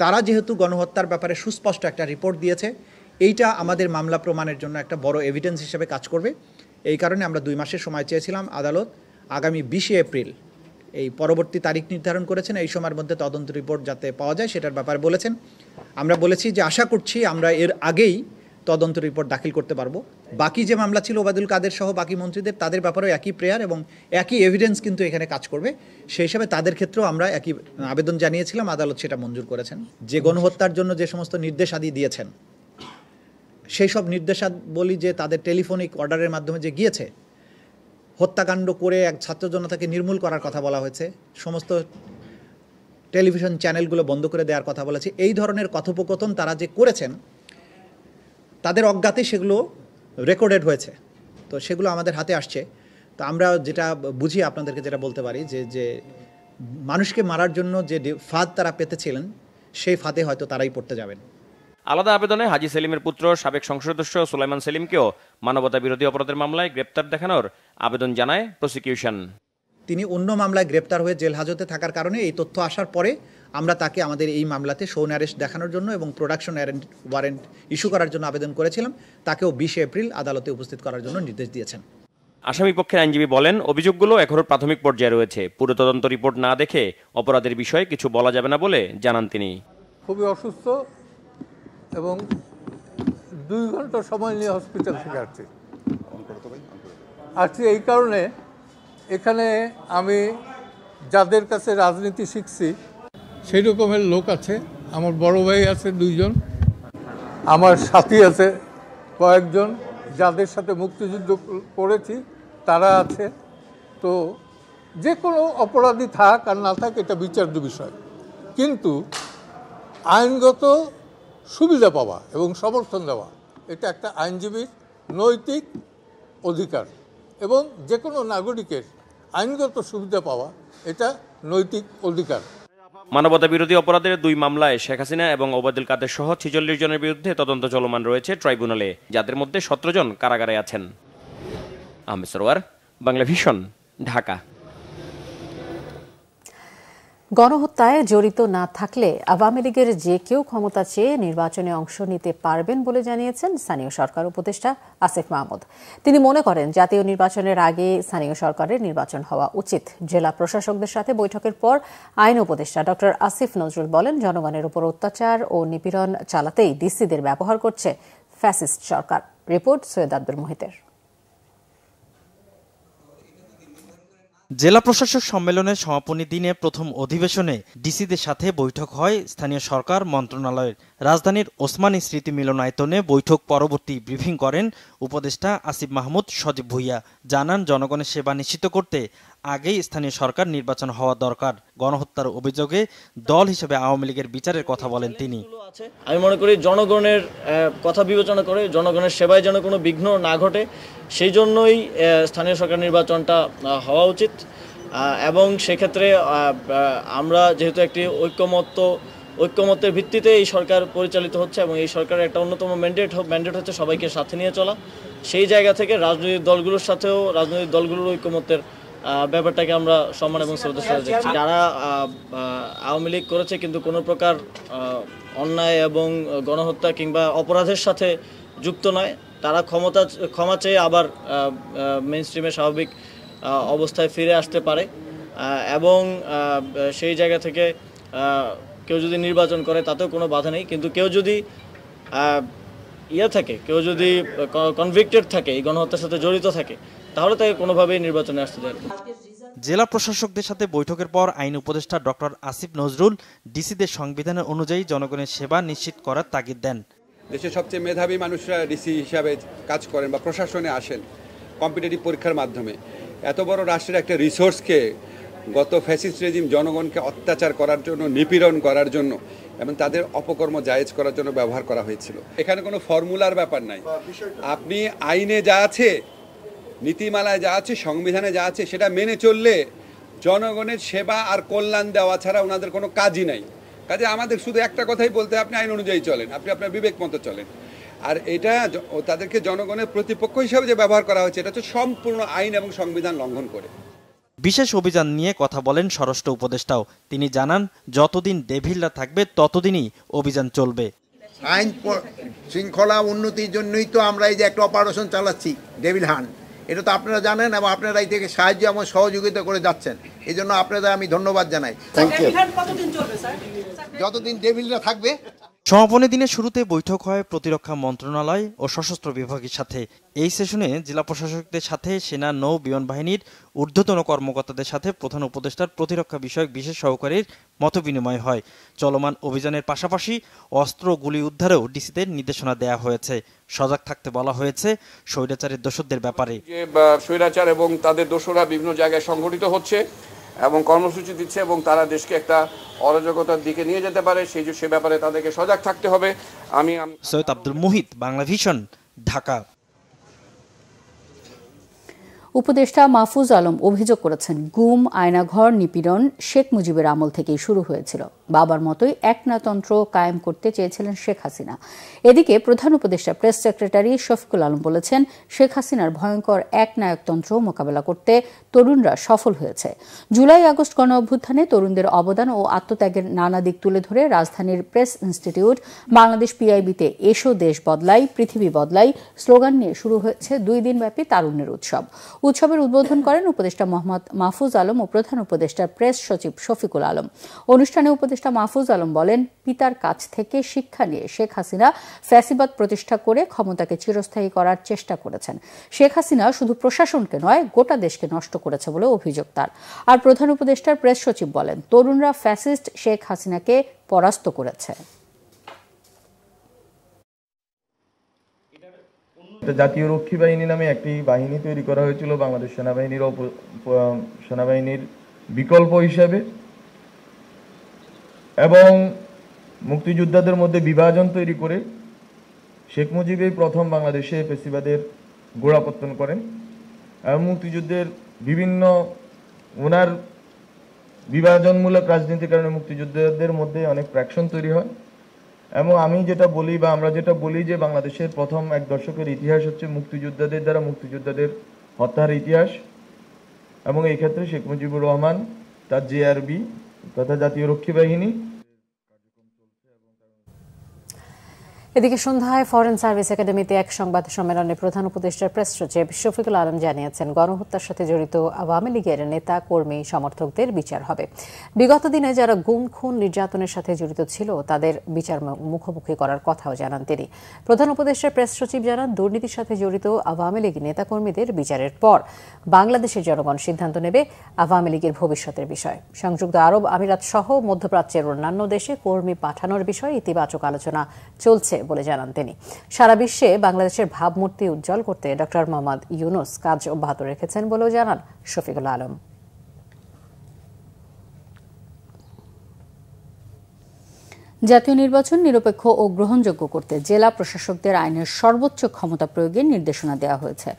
তারা যেহেতু গণহত্যার ব্যাপারে সুস্পষ্ট একটা রিপোর্ট দিয়েছে, এইটা আমাদের মামলা প্রমাণের জন্য একটা বড় এভিডেন্স হিসেবে কাজ করবে। এই কারণে আমরা 2 মাসের সময় চেয়েছিলাম। আদালত আগামী 20 এপ্রিল এই পরবর্তী তারিখ নির্ধারণ করেছেন। এই সময়ের মধ্যে তদন্ত রিপোর্ট যাতে পাওয়া যায় সেটার ব্যাপারে বলেছেন। আমরা বলেছি যে আশা করছি আমরা এর আগেই তদন্ত রিপোর্ট দাখিল করতে পারবো। বাকি যে মামলা ছিল ওবায়দুল কাদের সহ বাকি মন্ত্রীদের, তাদের ব্যাপারেও একই প্রেয়ার এবং একই এভিডেন্স কিন্তু এখানে কাজ করবে। সেই হিসাবে তাদের ক্ষেত্রেও আমরা একই আবেদন জানিয়েছিলাম, আদালত সেটা মঞ্জুর করেছেন। যে গণহত্যার জন্য যে সমস্ত নির্দেশাদি দিয়েছেন, সেই সব নির্দেশাবলী যে তাদের টেলিফোনিক অর্ডারের মাধ্যমে যে গিয়েছে, হত্যাকাণ্ড করে এক ছাত্র জনতাকে নির্মূল করার কথা বলা হয়েছে, সমস্ত টেলিভিশন চ্যানেলগুলো বন্ধ করে দেওয়ার কথা বলেছে, এই ধরনের কথোপকথন তারা যে করেছেন তাদের অজ্ঞাতে সেগুলো রেকর্ডেড হয়েছে। তো সেগুলো আমাদের হাতে আসছে। তো আমরা যেটা বুঝি আপনাদেরকে যেটা বলতে পারি যে মানুষকে মারার জন্য যে ফাঁদ তারা পেতেছিলেন, সেই ফাঁদে হয়তো তারাই পড়তে যাবেন। আলাদা আবেদনে হাজী সেলিমের পুত্র সাবেক সংসদ সদস্য সুলাইমান সেলিমকেও মানবতা বিরোধী অপরাধের মামলায় গ্রেপ্তার দেখানোর আবেদন জানায় প্রসিকিউশন। তিনি অন্য মামলায় গ্রেপ্তার হয়ে জেল হাজতে থাকার কারণে এই তথ্য আসার পরে আমরা তাকে আমাদের এই মামলাতে শোন অ্যারেস্ট দেখানোর জন্য এবং প্রোডাকশন ওয়ারেন্ট ইস্যু করার জন্য আবেদন করেছিলাম। তাকেও 20 এপ্রিল আদালতে উপস্থিত করার জন্য নির্দেশ দিয়েছেন। আসামি পক্ষের আইনজীবী বলেন, অভিযোগগুলো এখনো প্রাথমিক পর্যায়ে রয়েছে। পুরো তদন্ত রিপোর্ট না দেখে অপরাধের বিষয়ে কিছু বলা যাবে না বলে জানান তিনি। খুবই অসুস্থ এবং 2 ঘন্টা সময় নিয়ে হসপিটাল থেকে আসছি। এই কারণে এখানে আমি যাদের কাছে রাজনীতি শিখছি সেই রকমের লোক আছে। আমার বড় ভাই আছে 2 জন, আমার সাথী আছে কয়েকজন, যাদের সাথে মুক্তিযুদ্ধ করেছি তারা আছে। তো যে কোনো অপরাধী থাক আর না থাক এটা বিচার্য বিষয়, কিন্তু আইনগত সুবিধা পাওয়া এবং সমর্থন দেওয়া এটা একটা আইনজীবীর নৈতিক অধিকার, এবং যে কোনো নাগরিকের আইনগত সুবিধা পাওয়া এটা নৈতিক অধিকার। মানবতা বিরোধী অপরাধের 2 মামলায় শেখ হাসিনা এবং ওবায়দুল কাদের সহ 46 জনের বিরুদ্ধে তদন্ত চলমান রয়েছে ট্রাইব্যুনালে, যাদের মধ্যে 17 জন কারাগারে আছেন। আহমেদ সরোয়ার, বাংলা ভিশন, ঢাকা। গণহত্যায় জড়িত না থাকলে আওয়ামী লীগের যে কেউ ক্ষমতা চেয়ে নির্বাচনে অংশ নিতে পারবেন বলে জানিয়েছেন স্থানীয় সরকার উপদেষ্টা আসিফ মাহমুদ। তিনি মনে করেন জাতীয় নির্বাচনের আগে স্থানীয় সরকারের নির্বাচন হওয়া উচিত। জেলা প্রশাসকদের সাথে বৈঠকের পর আইন উপদেষ্টা ডক্টর আসিফ নজরুল বলেন, জনগণের উপর অত্যাচার ও নিপীড়ন চালাতেই ডিসিদের ব্যবহার করছে ফ্যাসিস্ট সরকার। রিপোর্ট সৈয়দ আব্দুল মুহিতের। জেলা প্রশাসক সম্মেলনের সমাপনী দিনে প্রথম অধিবেশনে ডিসিদের সাথে বৈঠক হয় স্থানীয় সরকার মন্ত্রণালয়ের। রাজধানীর ওসমানী স্মৃতি মিলনায়তনে বৈঠক পরবর্তী ব্রিফিং করেন উপদেষ্টা আসিফ মাহমুদ সজীব ভুইয়া। জানান, জনগণের সেবা নিশ্চিত করতে আগেই স্থানীয় সরকার নির্বাচন হওয়া দরকার। গণহত্যার অভিযোগে দল হিসেবে আওয়ামী লীগের বিচারের কথা বলেন তিনি। আমি মনে করি জনগণের কথা বিবেচনা করে জনগণের সেবায় যেন কোনো বিঘ্ন না ঘটে, সেই জন্যই স্থানীয় সরকার নির্বাচনটা হওয়া উচিত। এবং সেক্ষেত্রে আমরা যেহেতু একটি ঐক্যমত্যের ভিত্তিতে এই সরকার পরিচালিত হচ্ছে এবং এই সরকারের একটা অন্যতম ম্যান্ডেট হচ্ছে সবাইকে সাথে নিয়ে চলা, সেই জায়গা থেকে রাজনৈতিক দলগুলোর সাথেও রাজনৈতিক দলগুলোর ঐক্যমত্যের ব্যাপারটাকে আমরা সম্মান এবং শ্রদ্ধার সাথে দেখছি। যারা আওয়ামী লীগ করেছে কিন্তু কোনো প্রকার অন্যায় এবং গণহত্যা কিংবা অপরাধের সাথে যুক্ত নয়, তারা ক্ষমা চেয়ে আবার মেইন স্ট্রিমে স্বাভাবিক অবস্থায় ফিরে আসতে পারে। এবং সেই জায়গা থেকে কেউ যদি নির্বাচন করে তাতেও কোনো বাধা নেই, কিন্তু কেউ যদি কেউ যদি কনভিক্টেড থাকে, এই গণহত্যার সাথে জড়িত থাকে, তাহলে তাকে কোনোভাবেই নির্বাচনে আসতে দেয়। জেলা প্রশাসকদের সাথে বৈঠকের পর আইন উপদেষ্টা ডক্টর আসিফ নজরুল ডিসিদের সংবিধানের অনুযায়ী জনগণের সেবা নিশ্চিত করার তাগিদ দেন। দেশের সবচেয়ে মেধাবী মানুষরা ডিসি হিসাবে কাজ করেন বা প্রশাসনে আসেন কম্পিটিটিভ পরীক্ষার মাধ্যমে। এত বড় রাষ্ট্রের একটা রিসোর্সকে গত ফ্যাসিস্ট রেজিম জনগণকে অত্যাচার করার জন্য, নিপীড়ন করার জন্য এবং তাদের অপকর্ম জায়েজ করার জন্য ব্যবহার করা হয়েছিল। এখানে কোনো ফর্মুলার ব্যাপার নাই। আপনি আইনে যা আছে, নীতিমালায় যা আছে, সংবিধানে যা আছে সেটা মেনে চললে জনগণের সেবা আর কল্যাণ দেওয়া ছাড়া ওনাদের কোনো কাজই নাই। কাজে আমাদের শুধু একটা কথাই বলতে, আপনি আইন অনুযায়ী চলেন, আপনি আপনার বিবেক মতো চলেন। আর এটা তাদেরকে জনগণের প্রতিপক্ষ হিসাবে যে ব্যবহার করা হয়েছে, এটা হচ্ছে সম্পূর্ণ আইন এবং সংবিধান লঙ্ঘন করে। বিশেষ অভিযান নিয়ে কথা বলেন স্বরাষ্ট্র উপদেষ্টাও। তিনি জানান, যতদিন ডেভিলরা থাকবে ততদিনই অভিযান চলবে। আইন শৃঙ্খলা উন্নতির জন্যই তো আমরা এই যে একটা অপারেশন চালাচ্ছি ডেভিল হান্ট, এটা তো আপনারা জানেন এবং আপনারা এই থেকে সাহায্য এবং সহযোগিতা করে যাচ্ছেন। এই জন্য আপনাদের আমি ধন্যবাদ জানাই। যতদিন ডেভিলরা থাকবে। সমাপনী দিনের শুরুতে বৈঠক হয় প্রতিরক্ষা মন্ত্রণালয় ও সশস্ত্র বিভাগের সাথে। এই সেশনে জেলা প্রশাসকদের সাথে সেনা, নৌ, বিমান বাহিনীর ঊর্ধ্বতন কর্মকর্তাদের সাথে প্রধান উপদেষ্টার প্রতিরক্ষা বিষয়ক বিশেষ সহকারীর মতবিনিময় হয়। চলমান অভিযানের পাশাপাশি অস্ত্র গুলি উদ্ধারেও ডিসিদের নির্দেশনা দেওয়া হয়েছে। সজাগ থাকতে বলা হয়েছে স্বৈরাচারের দোসরদের ব্যাপারে। যে স্বৈরাচার এবং তাদের দোসররা বিভিন্ন জায়গায় সংগঠিত হচ্ছে এবং কর্মসূচি দিচ্ছে এবং তারা দেশকে একটা অরাজকতার দিকে নিয়ে যেতে পারে, সে ব্যাপারে তাদেরকে সজাগ থাকতে হবে। আমি সৈয়দ আব্দুল মুহিত, বাংলা ভিশন, ঢাকা। উপদেষ্টা মাহফুজ আলম অভিযোগ করেছেন, গুম, আয়নাঘর, নিপীড়ন শেখ মুজিবের আমল থেকেই শুরু হয়েছিল। বাবার মতোই একনায়কতন্ত্র কায়েম করতে চেয়েছিলেন শেখ হাসিনা। এদিকে প্রধান উপদেষ্টা প্রেস সেক্রেটারি শফিকুল আলম বলেছেন, শেখ হাসিনার ভয়ঙ্কর একনায়কতন্ত্র মোকাবেলা করতে তরুণরা সফল হয়েছে। জুলাই আগস্ট গণ অভ্যুত্থানে তরুণদের অবদান ও আত্মত্যাগের নানা দিক তুলে ধরে রাজধানীর প্রেস ইনস্টিটিউট, বাংলাদেশ পিআইবিতে এসো দেশ বদলাই, পৃথিবী বদলাই স্লোগান নিয়ে শুরু হয়েছে 2 দিনব্যাপী তারুণ্যের উৎসব। উৎসবের উদ্বোধন করেন উপদেষ্টা মোহাম্মদ মাহফুজ আলম ও প্রধান উপদেষ্টা প্রেস সচিব শফিকুল আলম। অনুষ্ঠানে উপদেষ্টা মাহফুজ আলম বলেন, পিতার কাছ থেকে শিক্ষা নিয়ে শেখ হাসিনা ফ্যাসিবাদ প্রতিষ্ঠা করে ক্ষমতাকে চিরস্থায়ী করার চেষ্টা করেছেন। শেখ হাসিনা শুধু প্রশাসনকে নয়, গোটা দেশকে নষ্ট করেছে বলে অভিযোগ তার। আর প্রধান উপদেষ্টার প্রেস সচিব বলেন, তরুণরা ফ্যাসিস্ট শেখ হাসিনাকে পরাস্ত করেছে। জাতীয় রক্ষী বাহিনী নামে একটি বাহিনী তৈরি করা হয়েছিল বাংলাদেশ সেনাবাহিনীর বিকল্প হিসাবে, এবং মুক্তিযোদ্ধাদের মধ্যে বিভাজন তৈরি করে শেখ মুজিবই প্রথম বাংলাদেশে ফ্যাসিবাদের গোড়াপত্তন করেন। এবং মুক্তিযুদ্ধের বিভিন্ন ওনার বিভাজনমূলক রাজনীতির কারণে মুক্তিযোদ্ধাদের মধ্যে অনেক ফ্র্যাকশন তৈরি হয়। এবং আমি যেটা বলি বা আমরা যেটা বলি যে বাংলাদেশের প্রথম 1 দশকের ইতিহাস হচ্ছে মুক্তিযোদ্ধাদের দ্বারা মুক্তিযোদ্ধাদের হত্যার ইতিহাস। এবং এই ক্ষেত্রে শেখ মুজিবুর রহমান, তার জেআরবি তথা জাতীয় রক্ষী বাহিনী। এদিকে সন্ধ্যায় ফরেন সার্ভিস একাডেমিতে এক সংবাদ সম্মেলনে প্রধান উপদেষ্টার প্রেস সচিব শফিকুল আলম জানিয়েছেন, গণহত্যার সাথে জড়িত আওয়ামী লীগের নেতা, কর্মী, সমর্থকদের বিচার হবে। বিগত দিনে যারা গুম, খুন, নির্যাতনের সাথে জড়িত ছিল তাদের বিচার মুখোমুখি করার কথাও জানান তিনি। প্রধান উপদেষ্টার প্রেস সচিব জানান, দুর্নীতির সাথে জড়িত আওয়ামী লীগ নেতাকর্মীদের বিচারের পর বাংলাদেশের জনগণ সিদ্ধান্ত নেবে আওয়ামী লীগের ভবিষ্যতের বিষয়। সংযুক্ত আরব আমিরাত সহ মধ্যপ্রাচ্যের অন্যান্য দেশে কর্মী পাঠানোর বিষয়ে ইতিবাচক আলোচনা চলছে বলে জানান তিনি। সারা বিশ্বে বাংলাদেশের ভাবমূর্তি উজ্জ্বল করতে ডক্টর মোহাম্মদ ইউনূস কাজ অব্যাহত রেখেছেন বলেও জানান শফিকুল আলম। জাতীয় নির্বাচন নিরপেক্ষ ও গ্রহণযোগ্য করতে জেলা প্রশাসকদের আইনের সর্বোচ্চ ক্ষমতা প্রয়োগের নির্দেশনা দেওয়া হয়েছে।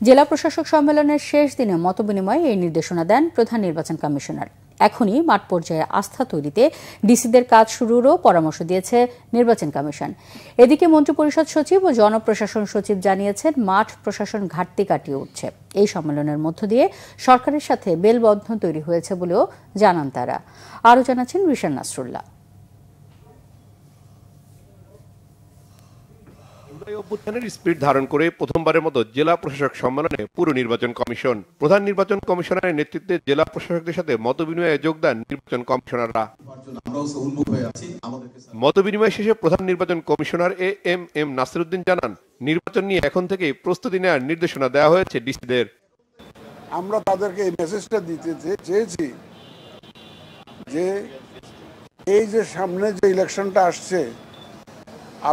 জেলা প্রশাসক সম্মেলনের শেষ দিনে মতবিনিময়ে এই নির্দেশনা দেন প্রধান নির্বাচন কমিশনার। এখনই মাঠ পর্যায়ে আস্থা তৈরিতে ডিসিদের কাজ শুরুরও পরামর্শ দিয়েছে নির্বাচন কমিশন। এদিকে মন্ত্রিপরিষদ সচিব ও জনপ্রশাসন সচিব জানিয়েছেন, মাঠ প্রশাসন ঘাটতি কাটিয়ে উঠছে। এই সম্মেলনের মধ্য দিয়ে সরকারের সাথে মেলবন্ধন তৈরি হয়েছে বলেও জানান তারা। আরও জানাচ্ছেন রিশান নাসরুল্লাহ। অভ্যুত্থানের স্পিরিট ধারণ করে প্রথমবারের মতো জেলা প্রশাসক সম্মেলনে পুর নির্বাচন কমিশন। প্রধান নির্বাচন কমিশনারের নেতৃত্বে জেলা প্রশাসকদের সাথে মতবিনিময়ে যোগদান নির্বাচন কমিশনাররা। মতবিনিময় শেষে প্রধান নির্বাচন কমিশনার এম নাসিরউদ্দিন জানান, নির্বাচন নিয়ে এখন থেকে প্রস্তুতি নেওয়ার নির্দেশনা দেওয়া হয়েছে ডিসিদের। আমরা তাদেরকে এই মেসেজটা দিতে চেয়েছি যে এই যে সামনে যে ইলেকশনটা আসছে,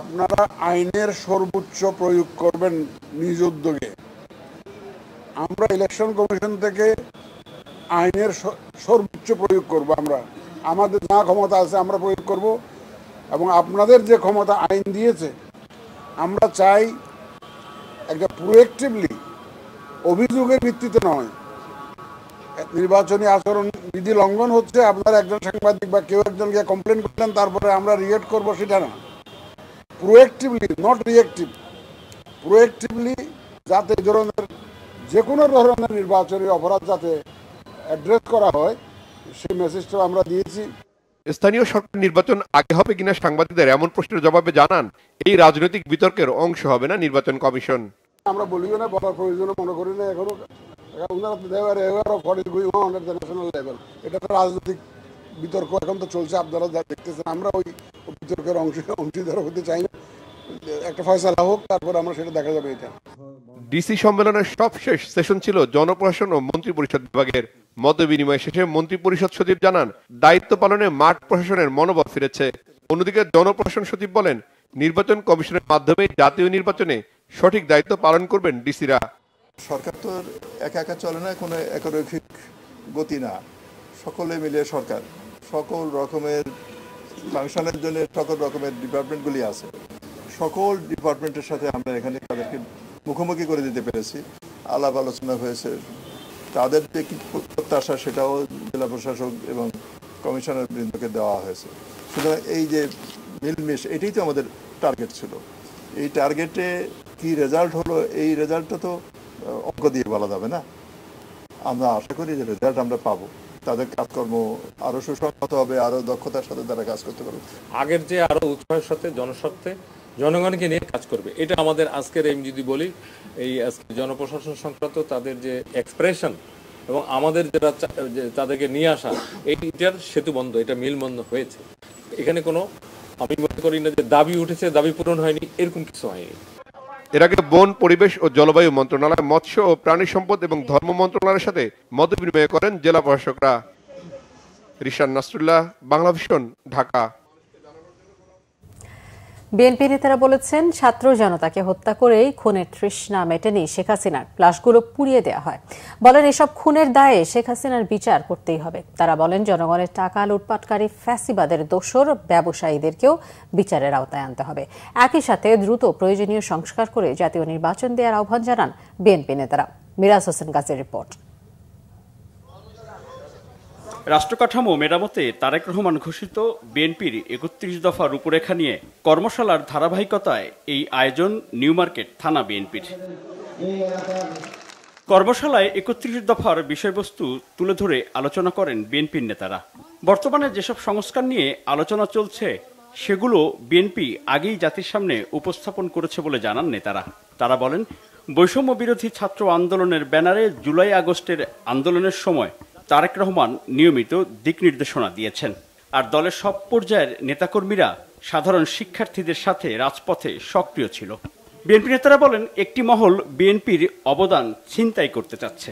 আপনারা আইনের সর্বোচ্চ প্রয়োগ করবেন নিজ উদ্যোগে, আমরা ইলেকশন কমিশন থেকে আইনের সর্বোচ্চ প্রয়োগ করব। আমরা আমাদের যা ক্ষমতা আছে আমরা প্রয়োগ করব, এবং আপনাদের যে ক্ষমতা আইন দিয়েছে আমরা চাই একটা প্রোঅ্যাক্টিভলি, অভিযোগের ভিত্তিতে নয়, নির্বাচনী আচরণ বিধি লঙ্ঘন হচ্ছে, আপনার একজন সাংবাদিক বা কেউ একজন গিয়ে কমপ্লেন করলেন তারপরে আমরা রিয়েক্ট করবো, সেটা না। প্রোঅ্যাক্টিভলি, নট রিয়েক্টিভ, প্রোঅ্যাক্টিভলি যাতে এই ধরনের যে কোনো ধরনের নির্বাচনী অপরাধ যাতে অ্যাড্রেস করা হয় সেই মেসেজটা আমরা দিয়েছি। স্থানীয় সরকার নির্বাচন আগে হবে কিনা সাংবাদিকদের এমন প্রশ্নের জবাবে জানান, এই রাজনৈতিক বিতর্কের অংশ হবে না নির্বাচন কমিশন। আমরা বলিও না, বলার প্রয়োজন মনে করি না এখনো। এটা তো রাজনৈতিক বিতর্ক এখন তো চলছে, আপনারা যা দেখতেছেন। আমরা ওই বিতর্কের অংশীদার হতে চাই না, একটা ফয়সালা হোক, তারপর আমরা সেটা দেখা যাবে। এটা ডিসি সম্মেলনের সবশেষ সেশন ছিল জনপ্রশাসন ও মন্ত্রী পরিষদ বিভাগের। মত বিনিময় শেষে মন্ত্রী পরিষদ সচিব জানান, দায়িত্ব পালনে মাঠ প্রশাসনের মনোবল ফিরেছে। অন্যদিকে জনপ্রশাসন সচিব বলেন, নির্বাচন কমিশনের মাধ্যমে জাতীয় নির্বাচনে সঠিক দায়িত্ব পালন করবেন ডিসিরা। সরকার তো একা একা চলে না, কোনো একরৈখিক গতি না, সকলে মিলে সরকার, সকল রকমের ফাংশনের জন্য সকল রকমের ডিপার্টমেন্টগুলি আছে। সকল ডিপার্টমেন্টের সাথে আমরা এখানে তাদেরকে মুখোমুখি করে দিতে পেরেছি, আলাপ আলোচনা হয়েছে। তাদের যে কি প্রত্যাশা সেটাও জেলা প্রশাসক এবং কমিশনার বৃন্দকে দেওয়া হয়েছে। সুতরাং এই যে মিলমিশ, এটাই তো আমাদের টার্গেট ছিল। এই টার্গেটে কি রেজাল্ট হলো, এই রেজাল্টটা তো অঙ্ক দিয়ে বলা যাবে না। আমরা আশা করি যে রেজাল্ট আমরা পাবো, তাদের কাজকর্ম আরও সুসংহত হবে, আরও দক্ষতার সাথে তারা কাজ করতে পারবে। আগের যে আরও উৎসাহের সাথে জনস্বার্থে জনগণকে নিয়ে কাজ করবে, এটা আমাদের আজকের এই যদি বলি এই আজকে জনপ্রশাসন সংক্রান্ত তাদের যে এক্সপ্রেশন এবং আমাদের যেটা তাদেরকে নিয়ে আসা, এইটার সেতুবন্ধ, এটা মিলবন্ধ হয়েছে। এখানে কোনো আমি মনে করি না যে দাবি উঠেছে, দাবি পূরণ হয়নি, এরকম কিছু হয়নি। এর আগে বন, পরিবেশ ও জলবায়ু মন্ত্রণালয়, মৎস্য ও প্রাণী সম্পদ এবং ধর্ম মন্ত্রণালয়ের সাথে মত বিনিময় করেন জেলা প্রশাসকরা। রিশান নাসরুল্লাহ, বাংলাভিশন, ঢাকা। বিএনপি নেতারা বলেছেন, ছাত্র জনতাকে হত্যা করেই খুনের তৃষ্ণা মেটেনি শেখ হাসিনার, লাশগুলো পুড়িয়ে দেওয়া হয়। বলেন, এসব খুনের দায়ে শেখ হাসিনার বিচার করতেই হবে। তারা বলেন, জনগণের টাকা লুটপাটকারী ফ্যাসিবাদের দোসর ব্যবসায়ীদেরকেও বিচারের আওতায় আনতে হবে। একই সাথে দ্রুত প্রয়োজনীয় সংস্কার করে জাতীয় নির্বাচন দেওয়ার আহ্বান জানান বিএনপি নেতারা। মিরাজ হোসেন গাজীর রিপোর্ট। রাষ্ট্রকাঠামো মেরামতে তারেক রহমান ঘোষিত বিএনপির ৩১ দফা রূপরেখা নিয়ে কর্মশালার ধারাবাহিকতায় এই আয়োজন নিউ মার্কেট থানা বিএনপির। কর্মশালায় ৩১ দফার বিষয়বস্তু তুলে ধরে আলোচনা করেন বিএনপির নেতারা। বর্তমানে যেসব সংস্কার নিয়ে আলোচনা চলছে সেগুলো বিএনপি আগেই জাতির সামনে উপস্থাপন করেছে বলে জানান নেতারা। তারা বলেন, বৈষম্য বিরোধী ছাত্র আন্দোলনের ব্যানারে জুলাই আগস্টের আন্দোলনের সময় তারেক রহমান নিয়মিত দিক নির্দেশনা দিয়েছেন, আর দলের সব পর্যায়ের নেতাকর্মীরা সাধারণ শিক্ষার্থীদের সাথে রাজপথে সক্রিয় ছিল। বিএনপি নেতারা বলেন, একটি মহল বিএনপির অবদান ছিনতাই করতে চাচ্ছে।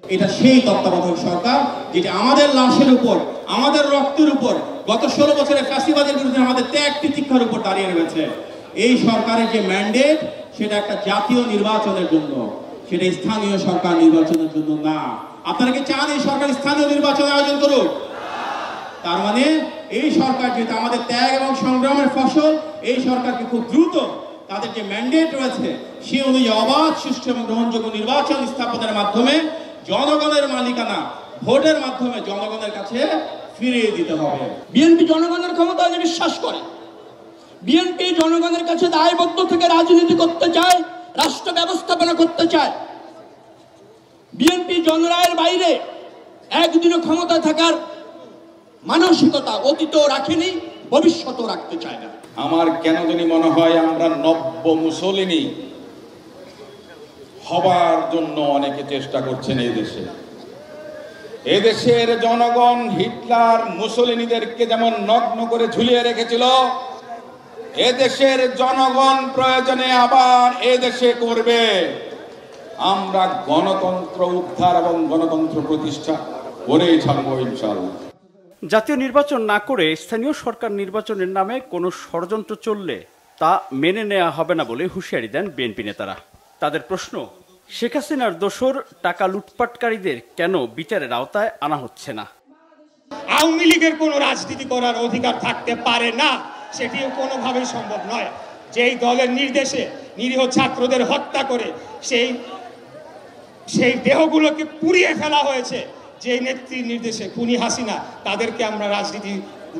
এটা সেই তত্ত্বাবধায়ক সরকার যেটা আমাদের লাশের উপর, আমাদের রক্তের উপর, গত 16 বছরের ফ্যাসিবাদের বিরুদ্ধে আমাদের ত্যাগ তিতিক্ষার উপর দাঁড়িয়ে রয়েছে। এই সরকারের যে ম্যান্ডেট সেটা একটা জাতীয় নির্বাচনের জন্য, সেটা স্থানীয় সরকার নির্বাচনের জন্য না। আপনারা কি চান এই সরকার স্থানীয় নির্বাচন আয়োজন করুক? তার মানে এই সরকার যেটা আমাদের ত্যাগ এবং সংগ্রামের ফসল, এই সরকারকে খুব দ্রুত তাদের যে ম্যান্ডেট রয়েছে সে অনুযায়ী অবাধ, সুষ্ঠু এবং গ্রহণযোগ্য নির্বাচন স্থাপনের মাধ্যমে জনগণের মালিকানা ভোটের মাধ্যমে জনগণের কাছে ফিরিয়ে দিতে হবে। বিএনপি জনগণের ক্ষমতায় বিশ্বাস করে, বিএনপি জনগণের কাছে দায়বদ্ধ থেকে রাজনীতি করতে চায়, রাষ্ট্র ব্যবস্থাপনা করতে চায়। বিএনপি জনরায়ের বাইরে একদিনও ক্ষমতা থাকার মানসিকতা অতীতও রাখেনি, ভবিষ্যতেও রাখতে চায় না। আমার কেন জানি মনে হয় আমরা নব্য মুসলিনী হবার জন্য অনেকে চেষ্টা করছেন। এদেশের জনগণ হিটলার মুসলিনীদেরকে যেমন নগ্ন করে ঝুলিয়ে রেখেছিল, এদেশের জনগণ প্রয়োজনে আবার এদেশে করবে। আমরা গণতন্ত্র উদ্ধার এবং গণতন্ত্র প্রতিষ্ঠা করেই ছাড়বো ইনশাআল্লাহ। জাতীয় নির্বাচন না করে স্থানীয় সরকার নির্বাচনের নামে কোনো ষড়যন্ত্র চললে তা মেনে নেওয়া হবে না বলে হুঁশিয়ারি দেন বিএনপি নেতারা। তাদের প্রশ্ন, শেখ হাসিনার দোসর টাকা লুটপাটকারীদের কেন বিচারের আওতায় আনা হচ্ছে না? আওয়ামী লীগের কোনো রাজনীতি করার অধিকার থাকতে পারে না, সেটিও কোনোভাবেই সম্ভব নয়। যেই দলের নির্দেশে নিরীহ ছাত্রদের হত্যা করে সেই দেহগুলোকে পুড়িয়ে ফেলা হয়েছে, যে নেত্রীর নির্দেশে খুনি হাসিনা, তাদেরকে আমরা রাজনীতি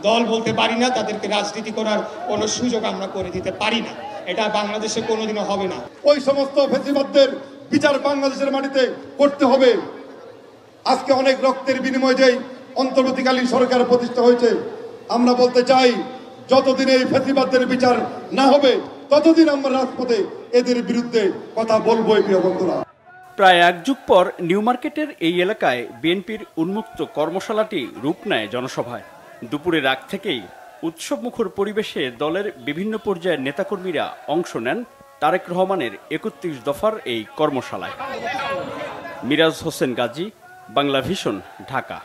দল বলতে পারি না, তাদেরকে রাজনীতি করার কোনো সুযোগ আমরা করে দিতে পারি না। এটা বাংলাদেশে কোনোদিনও হবে না। ওই সমস্ত ফ্যাসিবাদদের বিচার বাংলাদেশের মাটিতে করতে হবে। আজকে অনেক রক্তের বিনিময়ে যেই অন্তর্বর্তীকালীন সরকার প্রতিষ্ঠা হয়েছে, আমরা বলতে চাই যতদিন এই ফ্যাসিবাদদের বিচার না হবে ততদিন আমরা রাজপথে এদের বিরুদ্ধে কথা বলবো। প্রিয় বন্ধুরা, প্রায় এক যুগ পর নিউ মার্কেটের এই এলাকায় বিএনপির উন্মুক্ত কর্মশালাটি রূপ নেয় জনসভায়। দুপুরের আগ থেকেই উৎসবমুখর পরিবেশে দলের বিভিন্ন পর্যায়ের নেতাকর্মীরা অংশ নেন তারেক রহমানের ৩১ দফার এই কর্মশালায়। মিরাজ হোসেন গাজী, বাংলা ভিশন, ঢাকা।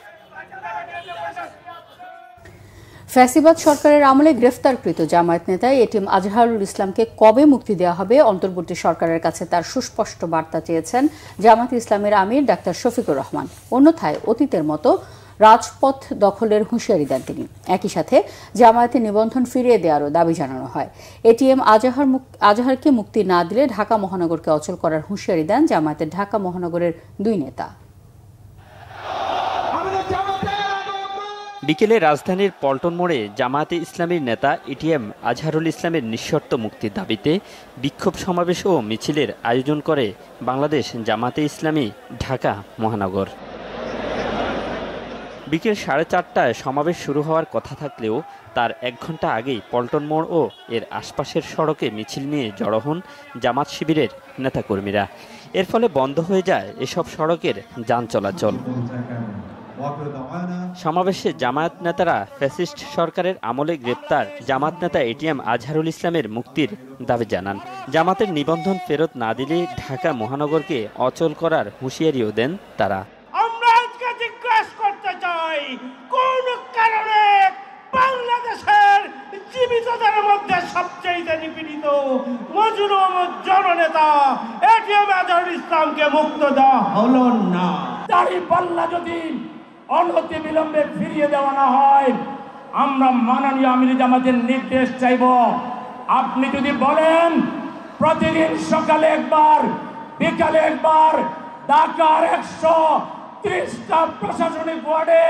ফ্যাসিবাদ সরকারের আমলে গ্রেফতারকৃত জামায়াত নেতা এটিএম আজহারুল ইসলামকে কবে মুক্তি দেওয়া হবে, অন্তর্বর্তী সরকারের কাছে তার সুস্পষ্ট বার্তা চেয়েছেন জামায়াত ইসলামের আমির ডাক্তার শফিকুর রহমান। অন্যথায় অতীতের মতো রাজপথ দখলের হুঁশিয়ারি দেন তিনি। একই সাথে জামায়াতের নিবন্ধন ফিরিয়ে দেওয়ারও দাবি জানানো হয়। এটিএম আজহারকে মুক্তি না দিলে ঢাকা মহানগরকে অচল করার হুঁশিয়ারি দেন জামায়াতের ঢাকা মহানগরের 2 নেতা। বিকেলে রাজধানীর পল্টন মোড়ে জামায়াতে ইসলামীর নেতা এটিএম আজহারুল ইসলামের নিঃশর্ত মুক্তির দাবিতে বিক্ষোভ সমাবেশ ও মিছিলের আয়োজন করে বাংলাদেশ জামায়াতে ইসলামী ঢাকা মহানগর। বিকেল 4:30টায় সমাবেশ শুরু হওয়ার কথা থাকলেও তার 1 ঘন্টা আগেই পল্টন মোড় ও এর আশপাশের সড়কে মিছিল নিয়ে জড়ো হন জামাত শিবিরের নেতাকর্মীরা। এর ফলে বন্ধ হয়ে যায় এসব সড়কের যান চলাচল। সমাবেশে জামায়াত নেতারা ফ্যাসিস্ট সরকারের আমলে গ্রেপ্তার জামাত নেতা এটিএম আজহারুল ইসলামের মুক্তির দাবি জানান। জামাতের নিবন্ধন ফেরত না দিলে ঢাকা মহানগরকে অচল করার হুঁশিয়ারিও দেন তারা। আমরা আজকে জিজ্ঞাসা করতে চাই, কোন কারণে বাংলাদেশের জীবিতদের মধ্যে সবচেয়ে নিপীড়িত মজলুম জননেতা এটিএম আজহারুল ইসলামকে মুক্ত দেওয়া হলো না? দাঁড়িপাল্লা যদি অনতি বিলম্বে ফিরিয়ে দেওয়া না হয়, আমরা মাননীয় আমির জামাতের নির্দেশ চাইব। আপনি যদি বলেন প্রতিদিন সকালে একবার, বিকালে একবার ঢাকার 130টা প্রশাসনিক ওয়ার্ডে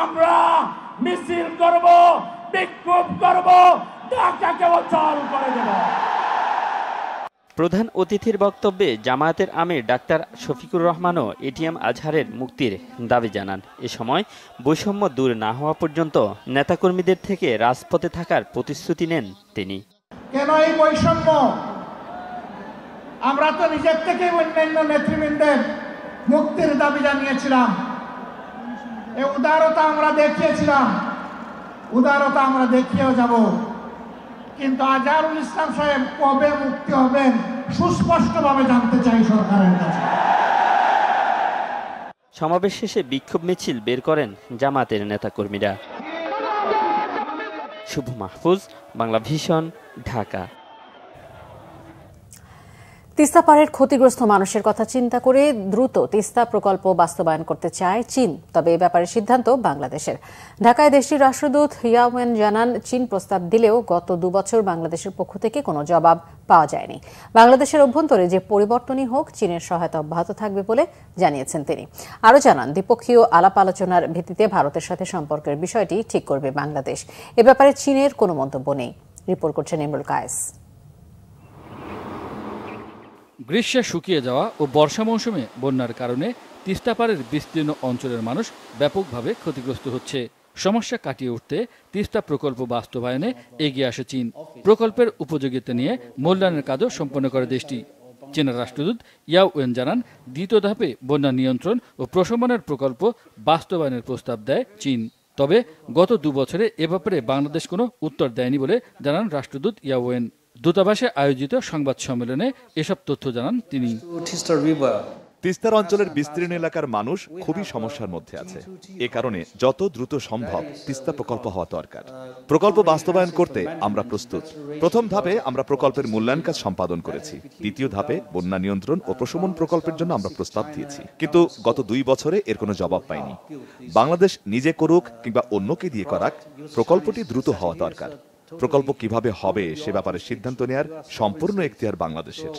আমরা মিছিল করব, বিক্ষোভ করব, ঢাকাকে অচল করে দেব। প্রধান অতিথির বক্তব্যে জামায়াতের আমির ডাক্তার শফিকুর রহমানও এটিএম আজহারের মুক্তির দাবি জানান। এ সময় বৈষম্য দূর না হওয়া পর্যন্ত নেতাকর্মীদের থেকে রাজপথে থাকার প্রতিশ্রুতি নেন তিনি। কেন এই বৈষম্য? আমরা তো নিজের থেকে অন্যান্য নেতৃবৃন্দের মুক্তির দাবি জানিয়েছিলাম, এই উদারতা আমরা দেখিয়েছিলাম, উদারতা আমরা দেখিয়েও যাব। কিন্তু আজহারুল ইসলাম সাহেব কবে মুক্তি হবেন সুস্পষ্টভাবে জানতে চাই সরকারের কাছে। সমাবেশ শেষে বিক্ষোভ মিছিল বের করেন জামাতের নেতাকর্মীরা। শুভ মাহফুজ, বাংলা ভিশন, ঢাকা। তিস্তা পাড়ের ক্ষতিগ্রস্ত মানুষের কথা চিন্তা করে দ্রুত তিস্তা প্রকল্প বাস্তবায়ন করতে চায় চীন। তবে এ ব্যাপারে সিদ্ধান্ত বাংলাদেশের। ঢাকায় দেশটির রাষ্ট্রদূত ইয়াওয়েন জানান, চীন প্রস্তাব দিলেও গত 2 বছর বাংলাদেশের পক্ষ থেকে কোনো জবাব পাওয়া যায়নি। বাংলাদেশের অভ্যন্তরে যে পরিবর্তনই হোক, চীনের সহায়তা অব্যাহত থাকবে বলে জানিয়েছেন তিনি। আরও জানান, দ্বিপক্ষীয় আলাপ আলোচনার ভিত্তিতে ভারতের সাথে সম্পর্কের বিষয়টি ঠিক করবে বাংলাদেশ। এ ব্যাপারে চীনের কোনো মন্তব্য নেই। রিপোর্ট করছেন ইমরুল কায়েস। গ্রীষ্মে শুকিয়ে যাওয়া ও বর্ষা মৌসুমে বন্যার কারণে তিস্তা পাড়ের বিস্তীর্ণ অঞ্চলের মানুষ ব্যাপকভাবে ক্ষতিগ্রস্ত হচ্ছে। সমস্যা কাটিয়ে উঠতে তিস্তা প্রকল্প বাস্তবায়নে এগিয়ে আসে চীন। প্রকল্পের উপযোগিতা নিয়ে মূল্যায়নের কাজও সম্পন্ন করে দেশটি। চীনের রাষ্ট্রদূত ইয়াওয়েন জানান, দ্বিতীয় ধাপে বন্যা নিয়ন্ত্রণ ও প্রশমনের প্রকল্প বাস্তবায়নের প্রস্তাব দেয় চীন। তবে গত 2 বছরে এ ব্যাপারে বাংলাদেশ কোনো উত্তর দেয়নি বলে জানান রাষ্ট্রদূত ইয়াওয়েন। দূতাবাসে আয়োজিত সংবাদ সম্মেলনে এসব তথ্য জানান তিনি। তিস্তার অঞ্চলের বিস্তীর্ণ এলাকার মানুষ খুবই সমস্যার মধ্যে আছে। এ কারণে যত দ্রুত সম্ভব তিস্তা প্রকল্প হওয়া দরকার। প্রকল্প বাস্তবায়ন করতে আমরা প্রস্তুত। প্রথম ধাপে আমরা প্রকল্পের মূল্যায়ন কাজ সম্পাদন করেছি। দ্বিতীয় ধাপে বন্যা নিয়ন্ত্রণ ও প্রশমন প্রকল্পের জন্য আমরা প্রস্তাব দিয়েছি, কিন্তু গত 2 বছরে এর কোনো জবাব পাইনি। বাংলাদেশ নিজে করুক কিংবা অন্যকে দিয়ে করাক, প্রকল্পটি দ্রুত হওয়া দরকার। প্রকল্প কিভাবে হবে সে ব্যাপারে সিদ্ধান্ত নেয়ার সম্পূর্ণ এখতিয়ার বাংলাদেশের।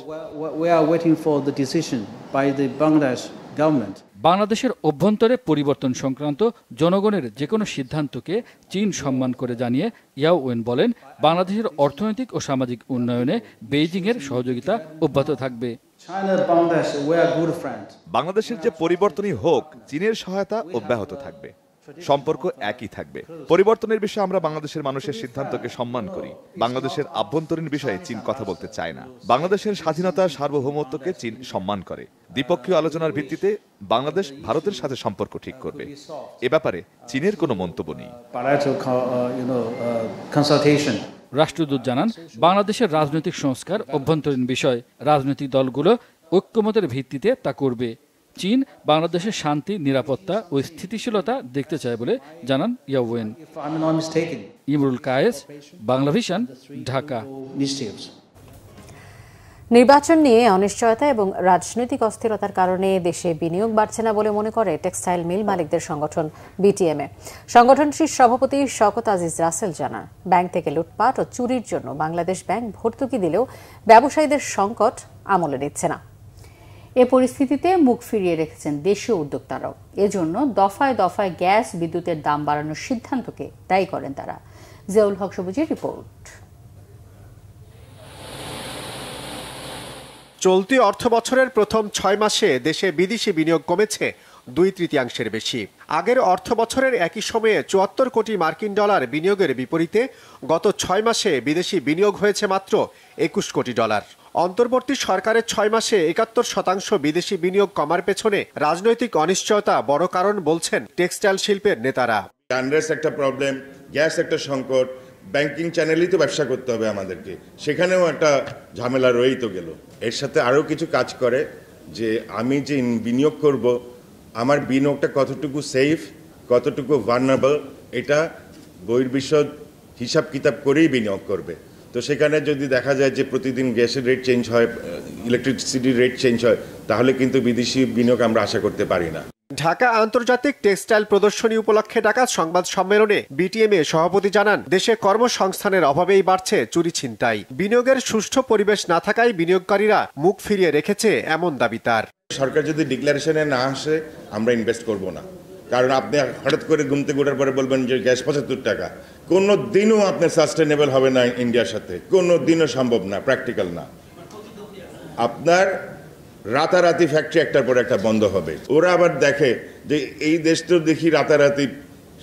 বাংলাদেশের অভ্যন্তরে পরিবর্তন সংক্রান্ত জনগণের যে কোনো সিদ্ধান্তকে চীন সম্মান করে জানিয়ে ইয়াও ওয়েন বলেন, বাংলাদেশের অর্থনৈতিক ও সামাজিক উন্নয়নে বেইজিংয়ের সহযোগিতা অব্যাহত থাকবে। বাংলাদেশের যে পরিবর্তনই হোক, চীনের সহায়তা অব্যাহত থাকবে। সম্পর্ক একই থাকবে। পরিবর্তনের বিষয়ে আমরা বাংলাদেশের মানুষের সিদ্ধান্তকে সম্মান করি। বাংলাদেশের আভ্যন্তরীণ বিষয়ে চীন কথা বলতে চায় না। বাংলাদেশের স্বাধীনতা সার্বভৌমত্বকে চীন সম্মান করে। দ্বিপক্ষীয় আলোচনার ভিত্তিতে বাংলাদেশ ভারতের সাথে সম্পর্ক ঠিক করবে। এ ব্যাপারে চীনের কোনো মন্তব্য নেই। রাষ্ট্রদূত জানান, বাংলাদেশের রাজনৈতিক সংস্কার অভ্যন্তরীণ বিষয়। রাজনৈতিক দলগুলো ঐক্যমতের ভিত্তিতে তা করবে। চীন বাংলাদেশের শান্তি, নিরাপত্তা ও স্থিতিশীলতা দেখতে চায় বলে জানান ইয়াওয়েন। ইমরুল কায়েস, বাংলাভিশন, ঢাকা। নির্বাচন নিয়ে অনিশ্চয়তা এবং রাজনৈতিক অস্থিরতার কারণে দেশে বিনিয়োগ বাড়ছে না বলে মনে করে টেক্সটাইল মিল মালিকদের সংগঠন বিটিএমএ। সংগঠনটির সভাপতি শওকত আজিজ রাসেল জানান, ব্যাংক থেকে লুটপাট ও চুরির জন্য বাংলাদেশ ব্যাংক ভর্তুকি দিলেও ব্যবসায়ীদের সংকট আমলে নিচ্ছে না। এ পরিস্থিতিতে মুখ ফিরিয়ে রেখেছেন দেশীয় উদ্যোক্তারাও। এজন্য দফায় দফায় গ্যাস, বিদ্যুতের দাম বাড়ানোর সিদ্ধান্তকে দায়ী করেন তারা। জিয়াউল হক সবুজের রিপোর্ট। চলতি অর্থবছরের প্রথম 6 মাসে দেশে বিদেশি বিনিয়োগ কমেছে 2/3 বেশি। আগের অর্থবছরের একই সময়ে 74 কোটি মার্কিন ডলার বিনিয়োগের বিপরীতে গত 6 মাসে বিদেশি বিনিয়োগ হয়েছে মাত্র 21 কোটি ডলার। অন্তর্বর্তী সরকারের 6 মাসে 71% বিদেশি বিনিয়োগ কমার পেছনে রাজনৈতিক অনিশ্চয়তা বড় কারণ বলছেন টেক্সটাইল শিল্পের নেতারা। আনরেস্ট একটা প্রবলেম, গ্যাস একটা সংকট, ব্যাংকিং চ্যানেলই তো ব্যবসা করতে হবে আমাদেরকে, সেখানেও একটা ঝামেলা রয়েই তো গেল। এর সাথে আরও কিছু কাজ করে যে আমি যে বিনিয়োগ করব, আমার বিনিয়োগটা কতটুকু সেফ, কতটুকু ভালনারেবল, এটা বহির্বিশ্ব হিসাব কিতাব করেই বিনিয়োগ করবে। তো সেখানে যদি দেখা যায় যে প্রতিদিন গ্যাসের রেট চেঞ্জ হয়, ইলেকট্রিসিটির রেট চেঞ্জ হয়, তাহলে কিন্তু বিদেশি বিনিয়োগ আমরা আশা করতে পারি না। ঢাকা আন্তর্জাতিক টেক্সটাইল প্রদর্শনী উপলক্ষে ডাকা সংবাদ সম্মেলনে বিটিএমএ সভাপতি জানান, দেশে কর্মসংস্থানের অভাবেই বাড়ছে চুরি ছিনতাই। বিনিয়োগের সুষ্ঠু পরিবেশ না থাকায় বিনিয়োগকারীরা মুখ ফিরিয়ে রেখেছে এমন দাবি তার। সরকার যদি ডিক্লারেশনে না আসে আমরা ইনভেস্ট করব না, কারণ আপনি হঠাৎ করে ঘুম থেকে ওঠার পরে বলবেন যে গ্যাস 75 টাকা, কোনো দিনও আপনার সাস্টেনেবল হবে না ইন্ডিয়ার সাথে, কোনো দিনও সম্ভব না, প্র্যাকটিক্যাল না। আপনার রাতারাতি ফ্যাক্টরি একটার পর একটা বন্ধ হবে। ওরা আবার দেখে যে এই দেশ তো দেখি রাতারাতি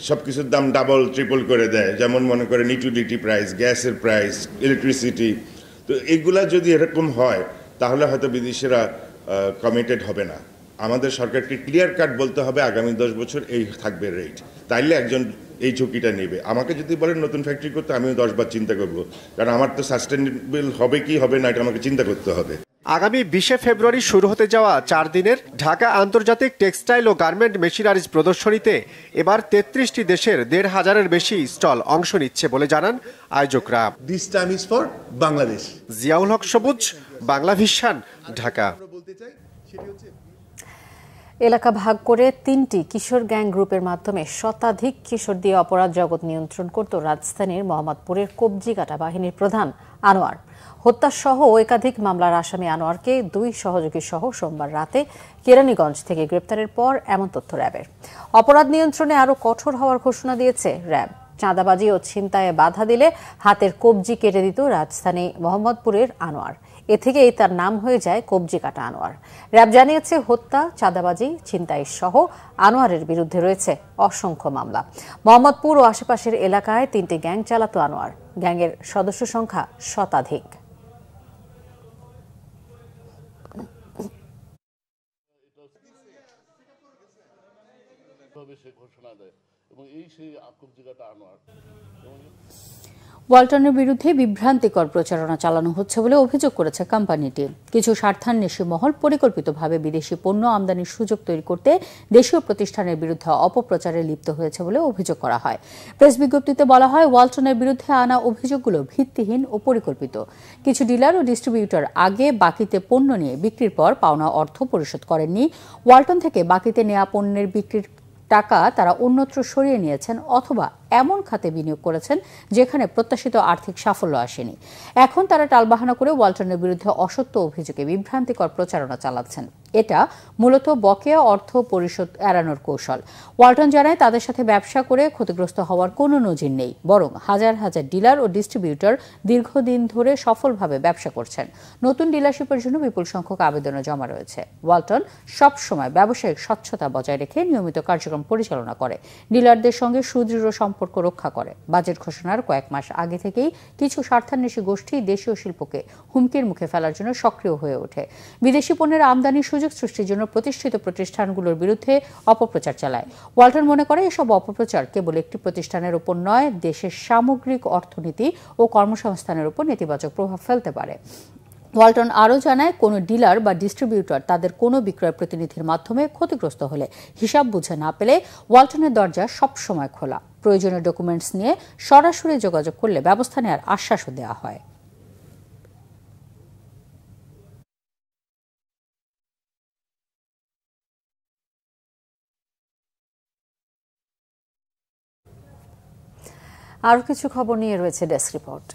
সব কিছুর দাম ডাবল ট্রিপল করে দেয়, যেমন মনে করেন ইউটিলিটি প্রাইস, গ্যাসের প্রাইস, ইলেকট্রিসিটি। তো এগুলা যদি এরকম হয় তাহলে হয়তো বিদেশিরা কমিটেড হবে না। আমাদের সরকারকে ক্লিয়ার কাট বলতে হবে আগামী 10 বছর এই থাকবে রেট, তাইলে একজন এই ঝুঁকিটা নেবে। আমাকে যদি বলেন নতুন ফ্যাক্টরি করতে, আমিও 10 বার চিন্তা করব, কারণ আমার তো সাস্টেনেবল হবে কি হবে না এটা আমাকে চিন্তা করতে হবে। আগামী 20 ফেব্রুয়ারি শুরু হতে যাওয়া 4 দিনের ঢাকা আন্তর্জাতিক টেক্সটাইল ও গার্মেন্ট মেশিনারিজ প্রদর্শনীতে এবার 33টি দেশের 1,500-এর বেশি স্টল অংশ নিচ্ছে বলে জানান আয়োজকরা। This time is for Bangladesh. Ziaul Haque Sabuj, Banglavision, Dhaka. এলাকা ভাগ করে 3টি কিশোর গ্যাং গ্রুপের মাধ্যমে শতাধিক কিশোর দিয়ে অপরাধ জগৎ নিয়ন্ত্রণ করত রাজধানীর মোহাম্মদপুরের কবজিকাটা বাহিনীর প্রধান আনোয়ার। হত্যাসহ একাধিক মামলার আসামি আনোয়ারকে 2 সহযোগী সহ সোমবার রাতে কেরানীগঞ্জ থেকে গ্রেপ্তারের পর এমন তথ্য র্যাবের। অপরাধ নিয়ন্ত্রণে আরও কঠোর হওয়ার ঘোষণা দিয়েছে র্যাব। চাঁদাবাজি ও ছিনতাইয়ে বাধা দিলে হাতের কবজি কেটে দিত রাজধানী মোহাম্মদপুরের আনোয়ার। এ থেকেই তার নাম হয়ে যায় কবজিকাটা আনোয়ার। র্যাব জানিয়েছে, হত্যা, চাঁদাবাজি, ছিনতাই সহ আনোয়ারের বিরুদ্ধে রয়েছে অসংখ্য মামলা। মোহাম্মদপুর ও আশেপাশের এলাকায় 3টি গ্যাং চালাতো আনোয়ার। গ্যাংয়ের সদস্য সংখ্যা শতাধিক। এবং এই সেই আটক জায়গাটা আনোয়ার। ওয়ালটনের বিরুদ্ধে বিভ্রান্তিকর প্রচারণা চালানো হচ্ছে বলে অভিযোগ করেছে কোম্পানিটি। কিছু স্বার্থান্বেষী মহল পরিকল্পিতভাবে বিদেশি পণ্য আমদানির সুযোগ তৈরি করতে দেশীয় প্রতিষ্ঠানের বিরুদ্ধে অপপ্রচারে লিপ্ত হয়েছে বলে অভিযোগ করা হয়। প্রেস বিজ্ঞপ্তিতে বলা হয়, ওয়ালটনের বিরুদ্ধে আনা অভিযোগগুলো ভিত্তিহীন ও পরিকল্পিত। কিছু ডিলার ও ডিস্ট্রিবিউটর আগে বাকিতে পণ্য নিয়ে বিক্রির পর পাওনা অর্থ পরিশোধ করেননি। ওয়ালটন থেকে বাকিতে নেওয়া পণ্যের বিক্রির টাকা তারা অন্যত্র সরিয়ে নিয়েছেন অথবা এমন খাতে বিনিয়োগ করেছেন যেখানে প্রত্যাশিত আর্থিক সাফল্য আসেনি। এখন তারা টালবাহানা করে ওয়ালটনের বিরুদ্ধে অসত্য অভিযোগে বিভ্রান্তিকর প্রচারণা চালাচ্ছেন। এটা মূলত বকেয়া অর্থ পরিশোধ এড়ানোর কৌশল। ওয়ালটন জানায়, তাদের সাথে ব্যবসা করে ক্ষতিগ্রস্ত হওয়ার কোনো নজির নেই, বরং হাজার হাজার ডিলার ও ডিস্ট্রিবিউটর দীর্ঘদিন ধরে সফলভাবে ব্যবসা করছেন। নতুন ডিলারশিপের জন্য বিপুল সংখ্যক আবেদনও জমা রয়েছে। ওয়ালটন সবসময় ব্যবসায়িক স্বচ্ছতা বজায় রেখে নিয়মিত কার্যক্রম পরিচালনা করে, ডিলারদের সঙ্গে সুদৃঢ় সম্পর্ক রক্ষা করে। বাজেট ঘোষণার কয়েক মাস আগে থেকেই কিছু স্বার্থান্বেষী গোষ্ঠী দেশীয় শিল্পকে হুমকির মুখে ফেলার জন্য সক্রিয় হয়ে ওঠে। বিদেশি পণ্যের আমদানির সুযোগ সৃষ্টির জন্য প্রতিষ্ঠিত প্রতিষ্ঠানগুলোর বিরুদ্ধে অপপ্রচার চালায়। ওয়ালটন মনে করে, এসব অপপ্রচার কেবল একটি প্রতিষ্ঠানের উপর নয়, দেশের সামগ্রিক অর্থনীতি ও কর্মসংস্থানের উপর নেতিবাচক প্রভাব ফেলতে পারে। ওয়ালটন আরও জানায়, কোনো ডিলার বা ডিস্ট্রিবিউটর তাদের কোনো বিক্রয় প্রতিনিধির মাধ্যমে ক্ষতিগ্রস্ত হলে হিসাব বুঝে না পেলে ওয়ালটনের দরজা সবসময় খোলা। প্রয়োজনীয় ডকুমেন্টস নিয়ে সরাসরি যোগাযোগ করলে ব্যবস্থা নেওয়ার আশ্বাসও দেওয়া হয়। আরও কিছু খবর নিয়ে রয়েছে ডেস্ক রিপোর্ট।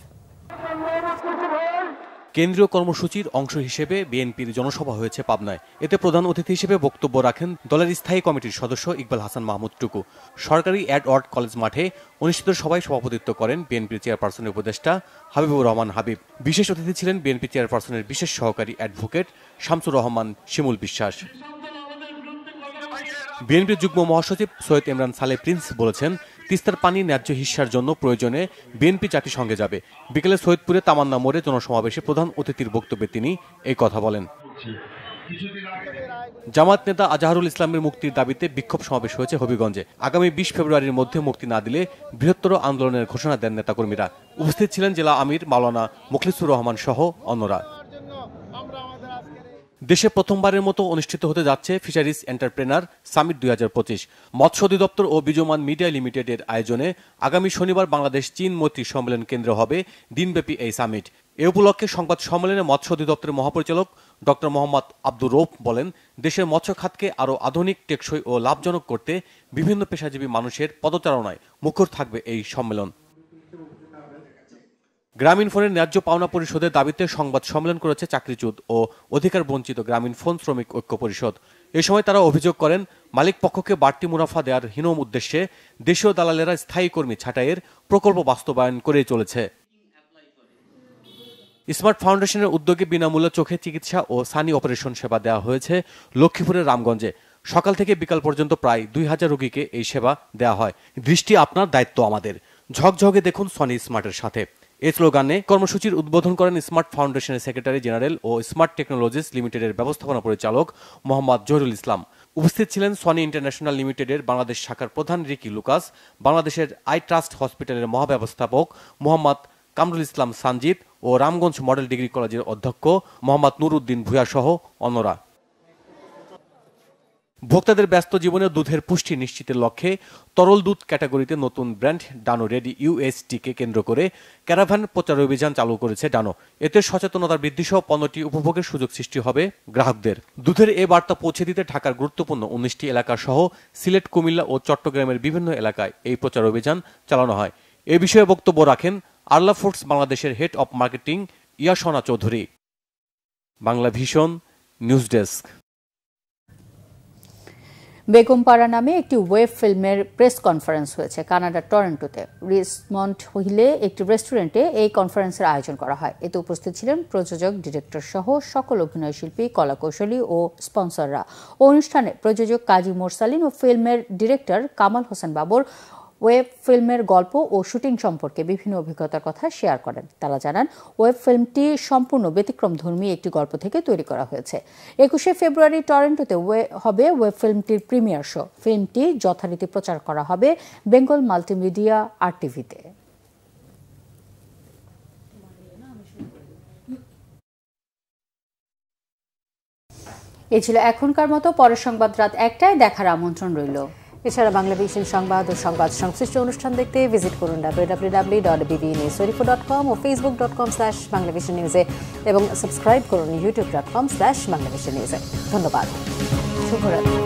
কেন্দ্রীয় কর্মসূচির অংশ হিসেবে বিএনপির জনসভা হয়েছে পাবনায়। এতে প্রধান অতিথি হিসেবে বক্তব্য রাখেন দলের স্থায়ী কমিটির সদস্য ইকবাল হাসান মাহমুদ টুকু। সরকারি এডওয়ার্ড কলেজ মাঠে অনুষ্ঠিত সভায় সভাপতিত্ব করেন বিএনপির চেয়ারপারসনের উপদেষ্টা হাবিবুর রহমান হাবিব। বিশেষ অতিথি ছিলেন বিএনপি চেয়ারপারসনের বিশেষ সহকারী অ্যাডভোকেট শামসুর রহমান শিমুল বিশ্বাস। বিএনপির যুগ্ম মহাসচিব সৈয়দ ইমরান সালে প্রিন্স বলেছেন, তিস্তার পানি ন্যায্য হিস্যার জন্য প্রয়োজনে বিএনপি জাতিসংঘে যাবে। বিকেলে সৈয়দপুরে তামান্না মোড়ে জনসমাবেশে প্রধান অতিথির বক্তব্যে তিনি এই কথা বলেন। জামায়াত নেতা আজহারুল ইসলামের মুক্তির দাবিতে বিক্ষোভ সমাবেশ হয়েছে হবিগঞ্জে। আগামী 20 ফেব্রুয়ারির মধ্যে মুক্তি না দিলে বৃহত্তর আন্দোলনের ঘোষণা দেন নেতাকর্মীরা। উপস্থিত ছিলেন জেলা আমির মাওলানা মুখলিসুর রহমান সহ অন্যরা। দেশে প্রথমবারের মতো অনুষ্ঠিত হতে যাচ্ছে ফিশারিজ এন্টারপ্রেনার সামিট 2025। মৎস্য অধিদপ্তর ও বিজমান মিডিয়া লিমিটেডের আয়োজনে আগামী শনিবার বাংলাদেশ চীন মৈত্রী সম্মেলন কেন্দ্র হবে দিনব্যাপী এই সামিট। এ উপলক্ষে সংবাদ সম্মেলনে মৎস্য অধিদপ্তরের মহাপরিচালক ডক্টর মোহাম্মদ আব্দুর রৌফ বলেন, দেশের মৎস্য খাতকে আরও আধুনিক, টেকসই ও লাভজনক করতে বিভিন্ন পেশাজীবী মানুষের পদচারণায় মুখর থাকবে এই সম্মেলন। গ্রামীণ ফোনের ন্যায্য পাওনা পরিশোধের দাবিতে সংবাদ সম্মেলন করেছে চাকরিচ্যুত ও অধিকার বঞ্চিত গ্রামীণ ফোন শ্রমিক ঐক্য পরিষদ। এ সময় তারা অভিযোগ করেন, মালিক পক্ষকে বাড়তি মুনাফা দেওয়ার হীন উদ্দেশ্যে দেশীয় দালালেরা স্থায়ী কর্মী ছাঁটাইয়ের প্রকল্প বাস্তবায়ন করে চলেছে। স্মার্ট ফাউন্ডেশনের উদ্যোগে বিনামূল্যে চোখে চিকিৎসা ও সানি অপারেশন সেবা দেওয়া হয়েছে লক্ষ্মীপুরের রামগঞ্জে। সকাল থেকে বিকাল পর্যন্ত প্রায় 2000 রোগীকে এই সেবা দেওয়া হয়। দৃষ্টি আপনার, দায়িত্ব আমাদের। ঝকঝকে দেখুন সনি স্মার্টের সাথে। এই স্লোগানে কর্মসূচির উদ্বোধন করেন স্মার্ট ফাউন্ডেশনের সেক্রেটারি জেনারেল ও স্মার্ট টেকনোলজিস লিমিটেডের ব্যবস্থাপনা পরিচালক মোহাম্মদ জহিরুল ইসলাম। উপস্থিত ছিলেন সনি ইন্টারন্যাশনাল লিমিটেডের বাংলাদেশ শাখার প্রধান রিকি লুকাস, বাংলাদেশের আই ট্রাস্ট হসপিটালের মহাব্যবস্থাপক মোহাম্মদ কামরুল ইসলাম সানজিদ ও রামগঞ্জ মডেল ডিগ্রি কলেজের অধ্যক্ষ মোহাম্মদ নুরুদ্দিন ভূয়া সহ অন্যরা। ভোক্তাদের ব্যস্ত জীবনে দুধের পুষ্টি নিশ্চিতের লক্ষ্যে তরল দুধ ক্যাটাগরিতে নতুন ব্র্যান্ড ডানো রেডি ইউএসটিকে কেন্দ্র করে ক্যারাভান প্রচার অভিযান চালু করেছে ডানো। এতে সচেতনতা বৃদ্ধি সহ পণ্যটি উপভোগের সুযোগ সৃষ্টি হবে গ্রাহকদের। দুধের এ বার্তা পৌঁছে দিতে ঢাকার গুরুত্বপূর্ণ 19টি এলাকা সহ সিলেট, কুমিল্লা ও চট্টগ্রামের বিভিন্ন এলাকায় এই প্রচার অভিযান চালানো হয়। এ বিষয়ে বক্তব্য রাখেন আরলা ফুডস বাংলাদেশের head of marketing Yasna Chowdhury. Bangla vision news desk. Begumpara নামে একটি ওয়েব ফিল্মের প্রেস কনফারেন্স হয়েছে কানাডার টরন্টোতে। রিসমন্ড হিলে একটি রেস্টুরেন্টে এই কনফারেন্সের আয়োজন করা হয়। এতে উপস্থিত ছিলেন প্রযোজক, ডিরেক্টর সহ সকল অভিনয়শিল্পী, কলাকৌশলী ও স্পন্সররা। অনুষ্ঠানে প্রযোজক কাজী মোরসালিন ও ফিল্মের ডিরেক্টর কামাল হোসেন বাবর ওয়েব ফিল্মের গল্প ও শুটিং সম্পর্কে বিভিন্ন অভিজ্ঞতার কথা শেয়ার করেন। তারা জানান, ওয়েব ফিল্মটি সম্পূর্ণ ব্যতিক্রমধর্মী একটি গল্প থেকে তৈরি করা হয়েছে। 21শে ফেব্রুয়ারি টরন্টোতে হবে ওয়েব ফিল্মটির প্রিমিয়ার শো। ফিল্মটি যথারীতি প্রচার করা হবে বেঙ্গল মাল্টিমিডিয়া RTV-তে। এই ছিল এখনকার মতো। পরের সংবাদ রাত 1টায় দেখার আমন্ত্রণ রইল। এছাড়া বাংলাভিশন সংবাদ ও সংবাদ সংশ্লিষ্ট অনুষ্ঠান দেখতে ভিজিট করুন www.bbnews24.com ও facebook.com/banglavisionnews এবং সাবস্ক্রাইব করুন youtube.com/banglavisionnews। ধন্যবাদ। শুভরাত্রি।